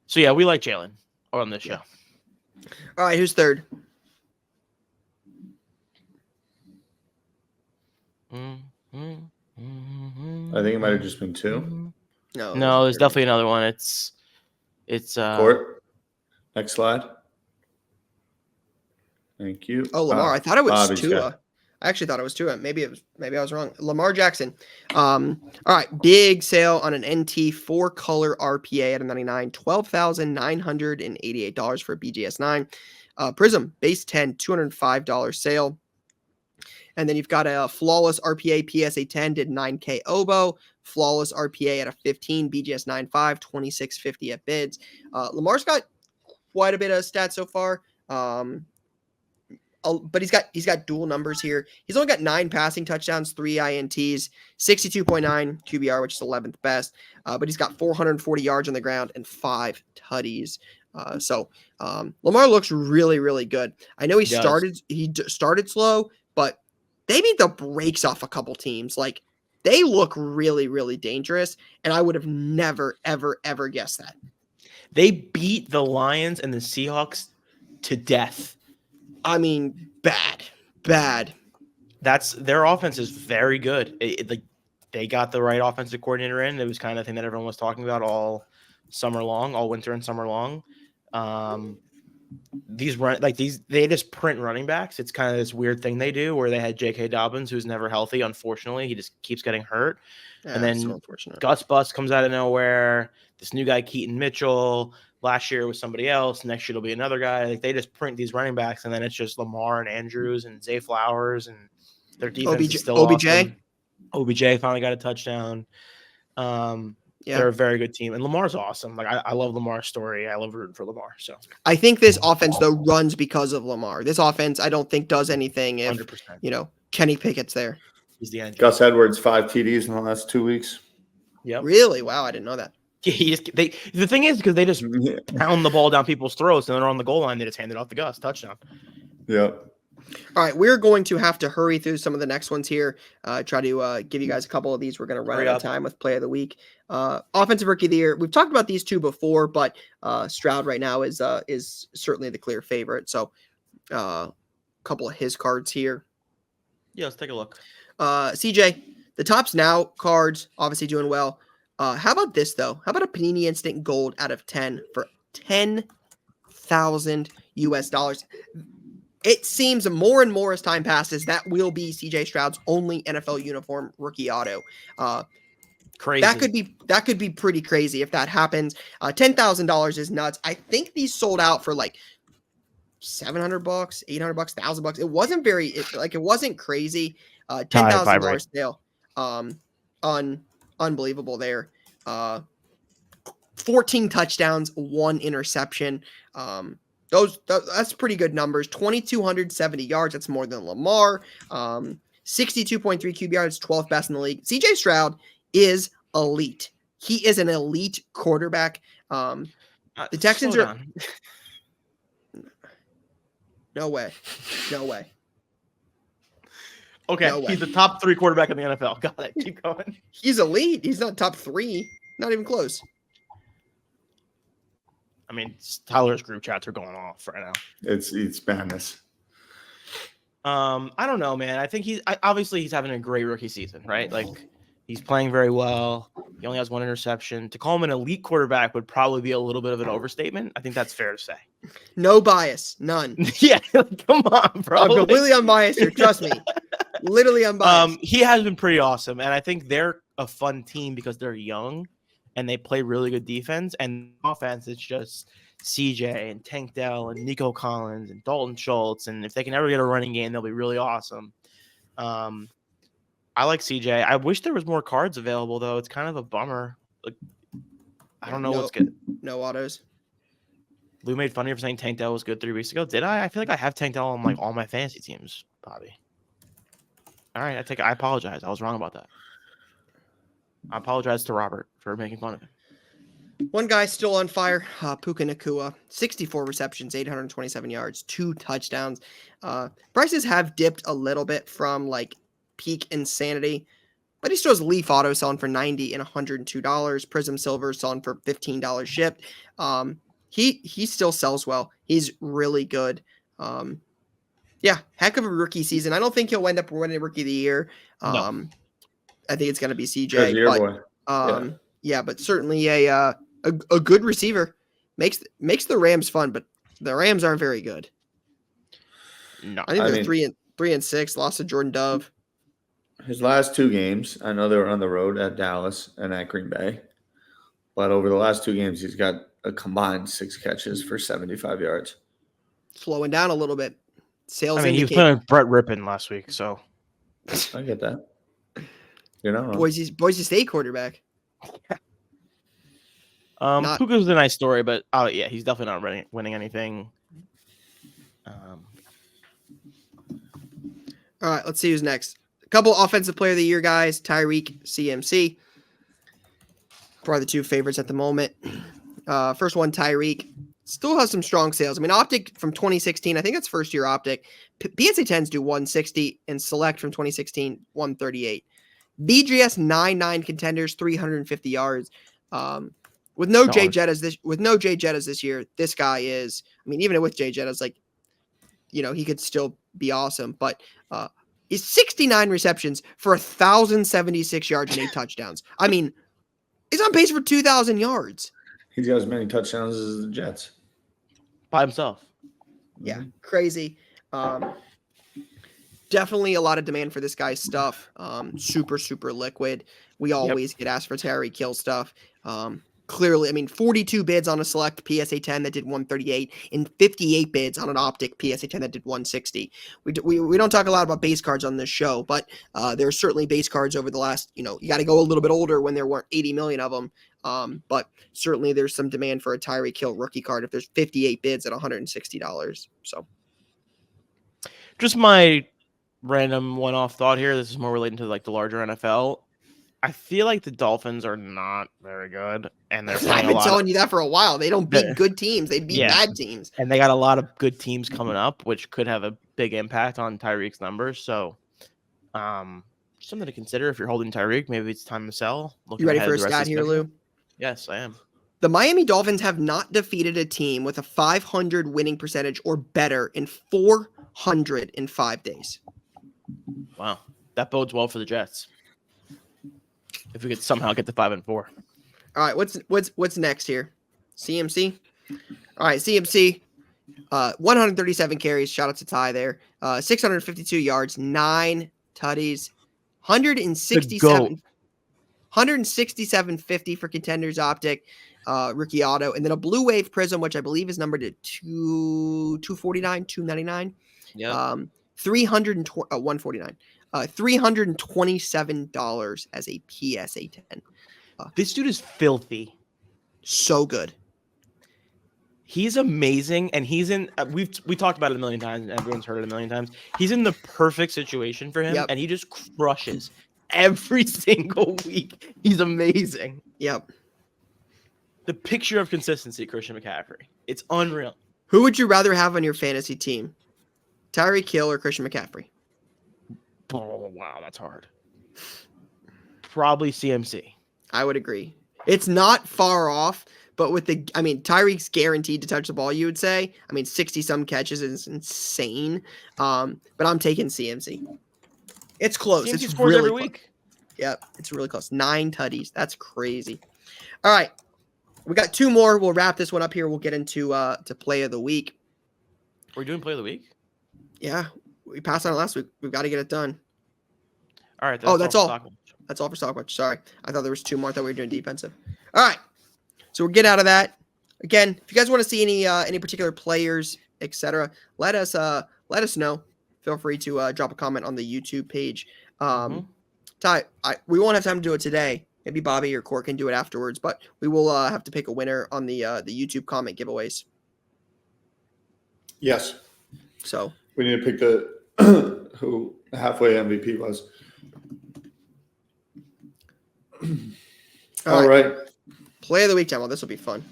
Speaker 2: So yeah, we like Jalen on this show.
Speaker 1: All right, who's third?
Speaker 3: I think it might have just been 2.
Speaker 2: No, there's definitely another one. It's
Speaker 3: Court. Next slide. Thank you.
Speaker 1: Oh, Lamar. I thought it was
Speaker 3: Bobby's
Speaker 1: Tua.
Speaker 3: got-
Speaker 1: I actually thought it was Tua. Maybe I was wrong. Lamar Jackson. All right. Big sale on an NT 4-color RPA at a 99, $12,988 for a BGS 9. Prism base 10, $205 sale. And then you've got a flawless RPA PSA 10 did 9K oboe, flawless RPA at a 15, BGS 9.5, 2650 at bids. Lamar's got quite a bit of stats so far. But he's got dual numbers here. He's only got 9 passing touchdowns, 3 INTs, 62.9 QBR, which is 11th best. But he's got 440 yards on the ground and 5 tutties. So Lamar looks really, really good. I know he started slow, but they beat the brakes off a couple teams. Like, they look really, really dangerous, and I would have never, ever, ever guessed that.
Speaker 2: They beat the Lions and the Seahawks to death.
Speaker 1: I mean, bad.
Speaker 2: Their offense is very good. They got the right offensive coordinator in. It was kind of the thing that everyone was talking about all winter and summer long. They just print running backs. It's kind of this weird thing they do where they had J.K. Dobbins, who's never healthy. Unfortunately, he just keeps getting hurt.
Speaker 1: Yeah,
Speaker 2: and then
Speaker 1: so unfortunate.
Speaker 2: Gus Bus comes out of nowhere. This new guy, Keaton Mitchell. Last year was somebody else. Next year it'll be another guy. Like, they just print these running backs, and then it's just Lamar and Andrews and Zay Flowers, and their defense is still
Speaker 1: OBJ.
Speaker 2: awesome. OBJ finally got a touchdown. They're a very good team, and Lamar's awesome. Like, I love Lamar's story. I love rooting for Lamar. So
Speaker 1: I think this offense though runs because of Lamar. This offense, I don't think does anything if
Speaker 2: 100%.
Speaker 1: Kenny Pickett's there.
Speaker 2: He's the end.
Speaker 3: Gus Edwards 5 TDs in the last 2 weeks.
Speaker 2: Yep.
Speaker 1: Really? Wow, I didn't know that.
Speaker 2: The thing is, because they just pound the ball down people's throats, and then on the goal line, they just hand it off to Gus. Touchdown.
Speaker 3: Yeah.
Speaker 1: All right, we're going to have to hurry through some of the next ones here. Try to give you guys a couple of these. We're going to run out of time with play of the week. Offensive rookie of the year. We've talked about these two before, but Stroud right now is certainly the clear favorite. So a couple of his cards here.
Speaker 2: Yeah, let's take a look.
Speaker 1: CJ, the Tops Now cards obviously doing well. How about this though? How about a Panini Instant Gold out of 10 for $10,000 US? It seems more and more as time passes that will be CJ Stroud's only NFL uniform rookie auto.
Speaker 2: Crazy.
Speaker 1: That could be pretty crazy if that happens. $10,000 is nuts. I think these sold out for like $700, $800, $1,000. It wasn't it wasn't crazy. $10,000 sale. Unbelievable there. 14 touchdowns, 1 interception. That's pretty good numbers. 2,270 yards. That's more than Lamar. 62.3 QBR. That's 12th best in the league. CJ Stroud is elite. He is an elite quarterback. The Texans are. No way.
Speaker 2: Okay,
Speaker 1: no way.
Speaker 2: He's the top 3 quarterback in the NFL. Got it. Keep going.
Speaker 1: He's elite. He's not top 3. Not even close.
Speaker 2: I mean, Tyler's group chats are going off right now.
Speaker 3: It's madness.
Speaker 2: I don't know, man. I think he's having a great rookie season, right? Like, he's playing very well. He only has 1 interception. To call him an elite quarterback would probably be a little bit of an overstatement. I think that's fair to say.
Speaker 1: No bias, none.
Speaker 2: Yeah, come on, bro.
Speaker 1: I'm completely unbiased here. Trust me. Literally unbiased.
Speaker 2: He has been pretty awesome, and I think they're a fun team because they're young and they play really good defense. And offense, it's just CJ and Tank Dell and Nico Collins and Dalton Schultz. And if they can ever get a running game, they'll be really awesome. I like CJ. I wish there was more cards available, though. It's kind of a bummer. Like, I don't know what's good.
Speaker 1: No autos.
Speaker 2: Lou made fun of you for saying Tank Dell was good 3 weeks ago. Did I? I feel like I have Tank Dell on like all my fantasy teams, Bobby. All right, I apologize. I was wrong about that. I apologize to Robert for making fun of him.
Speaker 1: One guy still on fire, Puka Nacua, 64 receptions, 827 yards, 2 touchdowns. Prices have dipped a little bit from like peak insanity, but he still has Leaf Auto selling for $90 and $102. Prism Silver selling for $15 shipped. He still sells well. He's really good. Yeah, heck of a rookie season. I don't think he'll end up winning Rookie of the Year.
Speaker 2: No.
Speaker 1: I think it's going to be CJ. But, yeah, but certainly a good receiver makes the Rams fun, but the Rams aren't very good.
Speaker 2: No.
Speaker 1: I think
Speaker 3: I
Speaker 1: they're
Speaker 3: mean-
Speaker 1: 3-6. Lost to Jordan Dove.
Speaker 3: His last 2 games, I know they were on the road at Dallas and at Green Bay, but over the last 2 games, he's got a combined 6 catches for 75 yards.
Speaker 1: Slowing down a little bit. Sales
Speaker 2: I mean, he was
Speaker 1: indicate
Speaker 2: playing with Brett Rippon last week, so
Speaker 3: I get that. You're not wrong.
Speaker 1: Boise State quarterback. Not-
Speaker 2: Puka's a nice story, but yeah, he's definitely not winning anything.
Speaker 1: All right, let's see who's next. A couple offensive player of the year guys. Tyreek, CMC. Probably the 2 favorites at the moment. First one, Tyreek. Still has some strong sales. I mean, Optic from 2016, I think that's first year Optic. PSA 10s do 160 and Select from 2016, 138. BGS 9 contenders, 350 yards. With no Jay Jettas this year, this guy is. I mean, even with Jay Jettas, like, he could still be awesome. But is 69 receptions for 1,076 yards and 8 touchdowns. I mean, he's on pace for 2,000 yards.
Speaker 3: He's got as many touchdowns as the Jets.
Speaker 2: By himself.
Speaker 1: Yeah, crazy. Definitely a lot of demand for this guy's stuff. Super, super liquid. We always get asked for Tyreek Hill stuff. Clearly, I mean, 42 bids on a Select PSA 10 that did 138 and 58 bids on an Optic PSA 10 that did 160. We don't talk a lot about base cards on this show, but there are certainly base cards over the last, you got to go a little bit older when there weren't 80 million of them. But certainly there's some demand for a Tyreek Hill rookie card if there's 58 bids at $160. So
Speaker 2: just my random one-off thought here. This is more relating to like the larger NFL. I feel like the Dolphins are not very good, and they're playing
Speaker 1: I've been telling you that for a while. They don't beat good teams; they beat bad teams.
Speaker 2: And they got a lot of good teams coming up, which could have a big impact on Tyreek's numbers. So, something to consider if you're holding Tyreek. Maybe it's time to sell.
Speaker 1: You ready for a stat here, Lou?
Speaker 2: Yes, I am.
Speaker 1: The Miami Dolphins have not defeated a team with a 500 winning percentage or better in 405 days.
Speaker 2: Wow, that bodes well for the Jets. If we could somehow get to 5-4.
Speaker 1: All right, what's next here? CMC. All right, CMC. 137 carries. Shout out to Ty there. 652 yards, 9 tutties, 167.50 for Contenders Optic, rookie auto, and then a Blue Wave Prism, which I believe is numbered at 249, 299.
Speaker 2: Yeah.
Speaker 1: 149. $327 as a PSA 10.
Speaker 2: This dude is filthy.
Speaker 1: So good.
Speaker 2: He's amazing, and he's in. We talked about it a million times, and everyone's heard it a million times. He's in the perfect situation for him, and he just crushes every single week. He's amazing.
Speaker 1: Yep.
Speaker 2: The picture of consistency, Christian McCaffrey. It's unreal.
Speaker 1: Who would you rather have on your fantasy team? Tyreek Hill or Christian McCaffrey?
Speaker 2: Oh, wow, that's hard. Probably CMC.
Speaker 1: I would agree. It's not far off, but Tyreek's guaranteed to touch the ball, you would say. 60-some catches is insane. But I'm taking CMC. It's close.
Speaker 2: CMC
Speaker 1: it's
Speaker 2: scores
Speaker 1: really
Speaker 2: every
Speaker 1: close.
Speaker 2: week.
Speaker 1: Yep, it's really close. 9 tutties. That's crazy. All right. We got 2 more. We'll wrap this one up here. We'll get into to play of the week.
Speaker 2: Are we doing play of the week?
Speaker 1: Yeah. We passed on it last week. We've got to get it done.
Speaker 2: All right.
Speaker 1: That's all. That's all for Stockwatch. Sorry. I thought there was 2 more. I thought we were doing defensive. All right. So we'll get out of that. Again, if you guys want to see any particular players, etc., let us know. Feel free to drop a comment on the YouTube page. Ty, we won't have time to do it today. Maybe Bobby or Court can do it afterwards, but we will have to pick a winner on the YouTube comment giveaways.
Speaker 3: Yes.
Speaker 1: So
Speaker 3: we need to pick the who halfway MVP was. All right.
Speaker 1: Play of the week time. Well, this will be fun.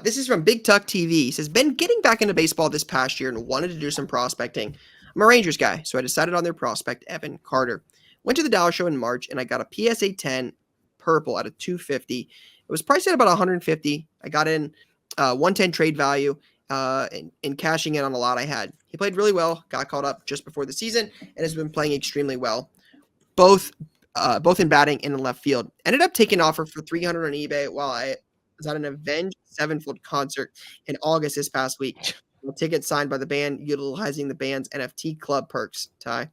Speaker 1: This is from Big Tuck TV. He says, been getting back into baseball this past year and wanted to do some prospecting. I'm a Rangers guy, so I decided on their prospect, Evan Carter. Went to the Dallas show in March, and I got a PSA 10 purple at a 250. It was priced at about 150. I got in 110 trade value and cashing in on a lot I had. He played really well, got called up just before the season, and has been playing extremely well, both in batting and in left field. Ended up taking an offer for $300 on eBay while I was at an Avenged Sevenfold concert in August this past week. Tickets signed by the band utilizing the band's NFT club perks, Ty.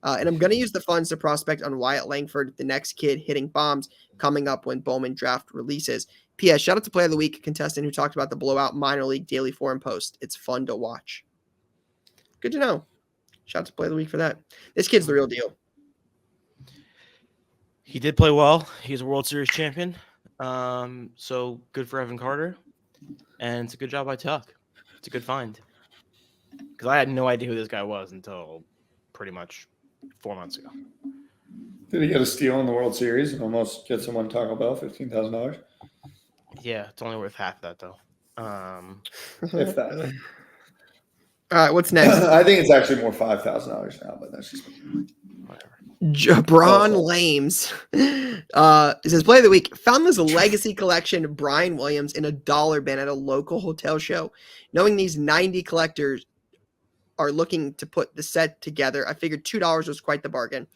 Speaker 1: And I'm going to use the funds to prospect on Wyatt Langford, the next kid hitting bombs, coming up when Bowman draft releases. P.S. Shout out to Player of the Week contestant who talked about the blowout minor league daily forum post. It's fun to watch. Good to know. Shout out to Player of the Week for that. This kid's the real deal.
Speaker 2: He did play well. He's a World Series champion. So good for Evan Carter. And it's a good job by Tuck. It's a good find. Because I had no idea who this guy was until pretty much 4 months ago.
Speaker 3: Did he get a steal in the World Series and almost get someone Taco Bell $15,000?
Speaker 2: Yeah, it's only worth half that though.
Speaker 3: If that.
Speaker 1: All right, what's next?
Speaker 3: I think it's actually more $5,000 now, but that's just
Speaker 2: Whatever.
Speaker 1: Jabron Lames. It says Play of the Week. Found this legacy collection of Brian Williams in a dollar bin at a local hotel show. Knowing these 90 collectors are looking to put the set together, I figured $2 was quite the bargain.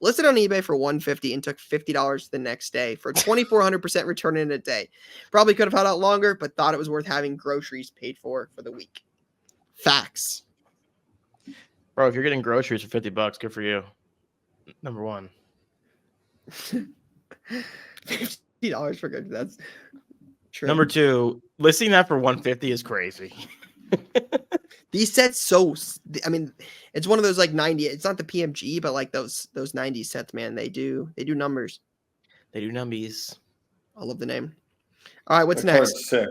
Speaker 1: Listed on eBay for $150 and took $50 the next day for a 2,400% return in a day. Probably could have held out longer, but thought it was worth having groceries paid for the week. Facts.
Speaker 2: Bro, if you're getting groceries for $50, good for you. Number one.
Speaker 1: $50 for good. That's true.
Speaker 2: Number two, listing that for $150 is crazy.
Speaker 1: These sets, I mean, it's one of those like 90. It's not the PMG, but like those 90 sets, man. They do numbers.
Speaker 2: They do numbies.
Speaker 1: I love the name. All right, what's
Speaker 3: that
Speaker 1: next?
Speaker 3: card's sick.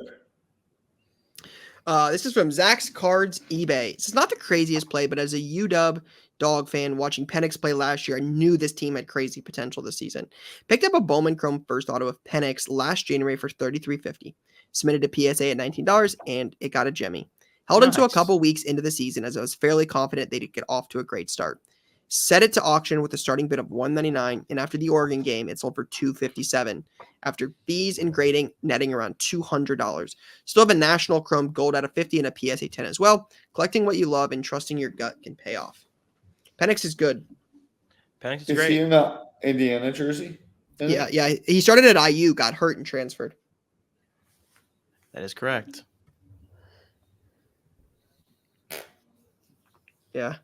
Speaker 1: This is from Zach's Cards eBay. This is not the craziest play, but as a UW Dog fan watching Penix play last year, I knew this team had crazy potential this season. Picked up a Bowman Chrome first auto of Penix last January for $33.50. Submitted to PSA at $19, and it got a Jemmy. Held into a couple weeks into the season as I was fairly confident they'd get off to a great start. Set it to auction with a starting bid of $199, and after the Oregon game, it sold for $257. After fees and grading, netting around $200. Still have a National Chrome Gold out of 50 and a PSA 10 as well. Collecting what you love and trusting your gut can pay off. Penix is good.
Speaker 2: Penix is
Speaker 3: Is
Speaker 2: great.
Speaker 3: he in the Indiana jersey?
Speaker 1: Yeah. He started at IU, got hurt, and transferred.
Speaker 2: That is correct.
Speaker 1: Yeah.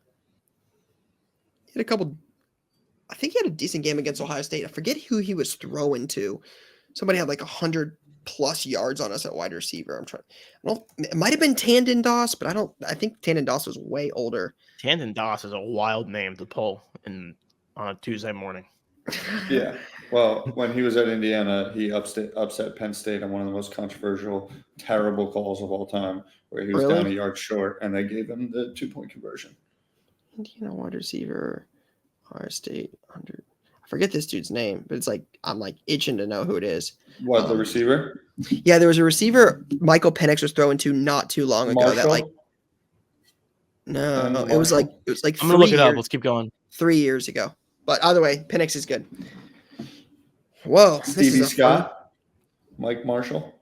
Speaker 1: He had a couple. I think he had a decent game against Ohio State. I forget who he was throwing to. Somebody had like 100+ yards on us at wide receiver. It might have been Tandon Doss, but I think Tandon Doss was way older.
Speaker 2: Tandon Doss is a wild name to pull on a Tuesday morning.
Speaker 3: Yeah. Well, when he was at Indiana, he upset Penn State on one of the most controversial, terrible calls of all time, where he was down a yard short, and they gave him the 2-point conversion.
Speaker 1: Indiana wide receiver, Ohio State 100. I forget this dude's name, but it's like I'm like itching to know who it is.
Speaker 3: What, the receiver?
Speaker 1: Yeah, there was a receiver Michael Penix was throwing to not too long ago.
Speaker 3: Marshall?
Speaker 1: That like no, it was like
Speaker 2: I'm gonna look it up. Let's keep going.
Speaker 1: 3 years ago. But either way, Penix is good. Whoa,
Speaker 3: Stevie Scott, Mike Marshall,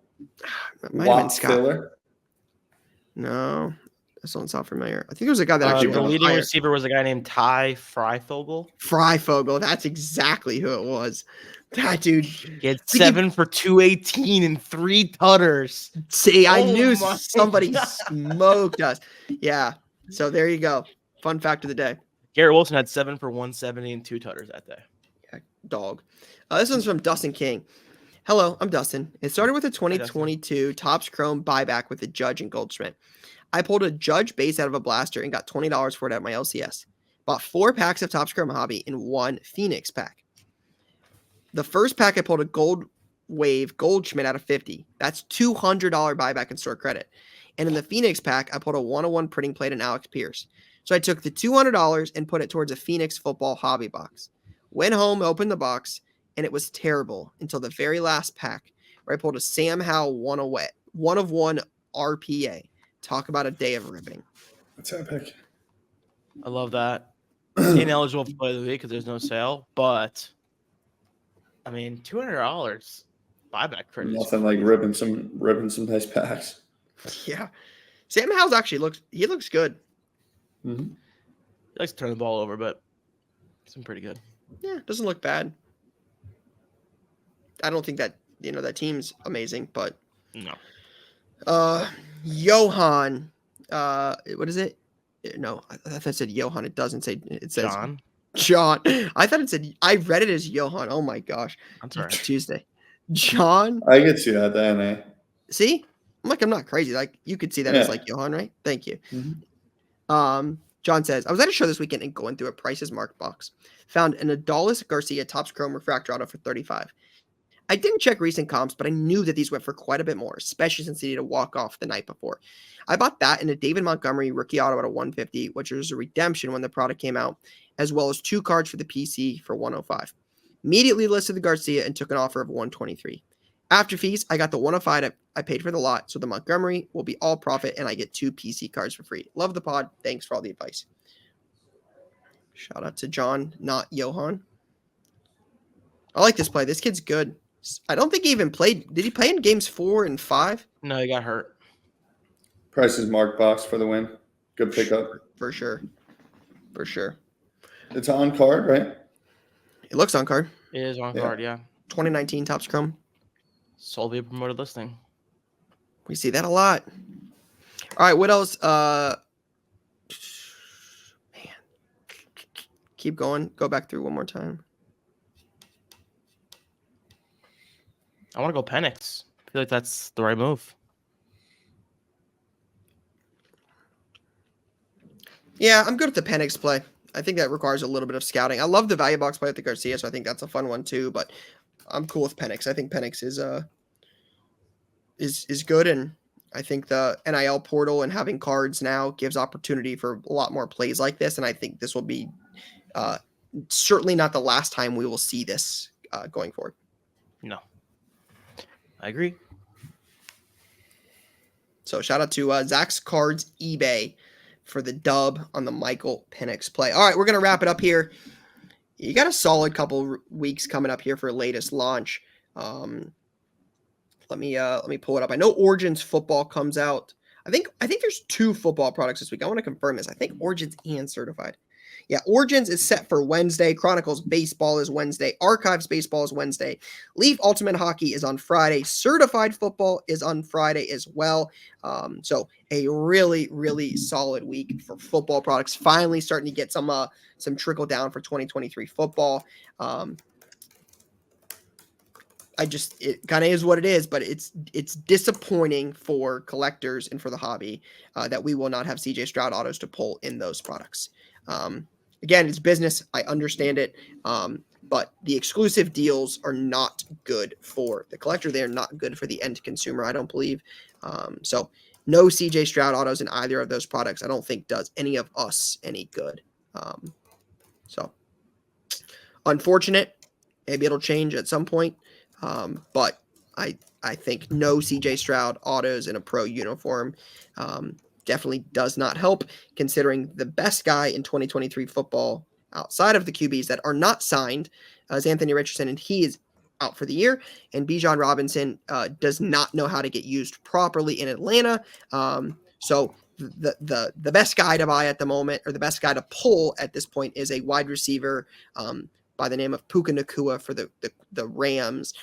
Speaker 1: Watt
Speaker 3: Filler.
Speaker 1: No, this doesn't sound familiar. I think it was a guy that actually
Speaker 2: the leading receiver was a guy named Ty Freifogel.
Speaker 1: Freifogel, that's exactly who it was. That dude.
Speaker 2: He had 7 for 218 and 3 tutters.
Speaker 1: See, I knew somebody smoked us. Yeah. So there you go. Fun fact of the day.
Speaker 2: Garrett Wilson had 7 for 170 and 2 tutters that day.
Speaker 1: Yeah, dog. This one's from Dustin King. Hello, I'm Dustin. It started with a 2022 Topps Chrome buyback with a Judge and Goldschmidt. I pulled a Judge base out of a blaster and got $20 for it at my LCS. Bought 4 packs of Topps Chrome Hobby and 1 Phoenix pack. The first pack I pulled a Gold Wave Goldschmidt out of 50. That's $200 buyback in store credit. And in the Phoenix pack, I pulled a 101 printing plate and Alex Pierce. So I took the $200 and put it towards a Phoenix football hobby box. Went home, opened the box, and it was terrible until the very last pack where I pulled a Sam Howell 1-of-1 RPA. Talk about a day of ripping.
Speaker 3: That's epic.
Speaker 2: I love that. Ineligible for play of the week because there's no sale, but I mean, $200 buyback credit.
Speaker 3: Nothing like ripping some nice packs.
Speaker 1: Yeah, Sam Howell's actually looks good.
Speaker 3: Mm-hmm.
Speaker 2: He likes to turn the ball over, but it's been pretty good.
Speaker 1: Yeah, doesn't look bad. I don't think that that team's amazing, but
Speaker 2: no.
Speaker 1: Johan What is it? No, I thought it said Johan. It doesn't say. It says
Speaker 2: John.
Speaker 1: John. I thought it said. I read it as Johan. Oh my gosh.
Speaker 2: That's all right.
Speaker 1: Tuesday. John.
Speaker 3: I could see that, the NA.
Speaker 1: See, I'm not crazy. Like you could see that as like Johan, right? Thank you.
Speaker 3: Mhm.
Speaker 1: John says, I was at a show this weekend and going through a prices mark box. Found an Adolis Garcia Topps Chrome Refractor Auto for $35. I didn't check recent comps, but I knew that these went for quite a bit more, especially since he did a walk-off the night before. I bought that and a David Montgomery rookie auto at a $150, which was a redemption when the product came out, as well as 2 cards for the PC for $105. Immediately listed the Garcia and took an offer of $123. After fees, I got the 105 I paid for the lot, so the Montgomery will be all profit, and I get 2 PC cards for free. Love the pod. Thanks for all the advice. Shout out to John, not Johan. I like this play. This kid's good. I don't think he even played. Did he play in games 4 and 5?
Speaker 2: No, he got hurt.
Speaker 3: Price's mark box for the win. Good pickup.
Speaker 1: For sure. For sure.
Speaker 3: It's on card, right?
Speaker 1: It looks on card.
Speaker 2: It is on card, yeah.
Speaker 1: 2019 Topps Chrome.
Speaker 2: Solely a promoted listing.
Speaker 1: We see that a lot. All right, what else? Man. Keep going. Go back through one more time.
Speaker 2: I want to go Penix. I feel like that's the right move.
Speaker 1: Yeah, I'm good at the Penix play. I think that requires a little bit of scouting. I love the value box play with the Garcia, so I think that's a fun one too. But I'm cool with Penix. I think Penix is good, and I think the NIL portal and having cards now gives opportunity for a lot more plays like this. And I think this will be certainly not the last time we will see this going forward.
Speaker 2: No, I agree.
Speaker 1: So shout out to Zach's Cards eBay for the dub on the Michael Penix play. All right, we're going to wrap it up here. You got a solid couple weeks coming up here for latest launch. Let me pull it up. I know Origins football comes out. I think there's 2 football products this week. I want to confirm this. I think Origins and Certified. Yeah, Origins is set for Wednesday. Chronicles Baseball is Wednesday. Archives Baseball is Wednesday. Leaf Ultimate Hockey is on Friday. Certified Football is on Friday as well. So a really, really solid week for football products. Finally starting to get some trickle down for 2023 football. It kind of is what it is, but it's disappointing for collectors and for the hobby that we will not have CJ Stroud autos to pull in those products. Again, it's business. I understand it. But the exclusive deals are not good for the collector. They are not good for the end consumer, I don't believe. So no CJ Stroud autos in either of those products, I don't think does any of us any good. So unfortunate. Maybe it'll change at some point. But I think no CJ Stroud autos in a pro uniform definitely does not help, considering the best guy in 2023 football outside of the QBs that are not signed is Anthony Richardson, and he is out for the year. And Bijan Robinson does not know how to get used properly in Atlanta. So the best guy to buy at the moment, or the best guy to pull at this point, is a wide receiver by the name of Puka Nacua for the Rams.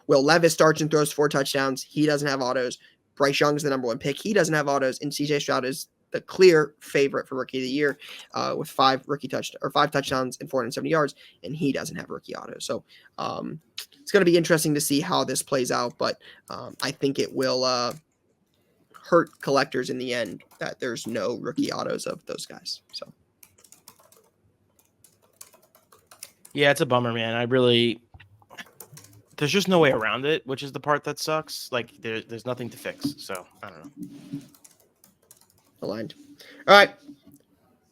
Speaker 1: Will Levis starts and throws 4 touchdowns. He doesn't have autos. Bryce Young's the number 1 pick. He doesn't have autos, and CJ Stroud is the clear favorite for rookie of the year with 5 touchdowns and 470 yards, and he doesn't have rookie autos. So it's going to be interesting to see how this plays out, but I think it will hurt collectors in the end that there's no rookie autos of those guys. So
Speaker 2: yeah, it's a bummer, man. There's just no way around it, which is the part that sucks. Like there's nothing to fix. So I don't know.
Speaker 1: Aligned. All right.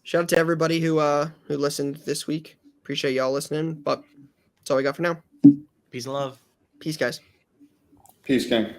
Speaker 1: Shout out to everybody who listened this week. Appreciate y'all listening. But that's all we got for now.
Speaker 2: Peace and love.
Speaker 1: Peace, guys.
Speaker 3: Peace, gang.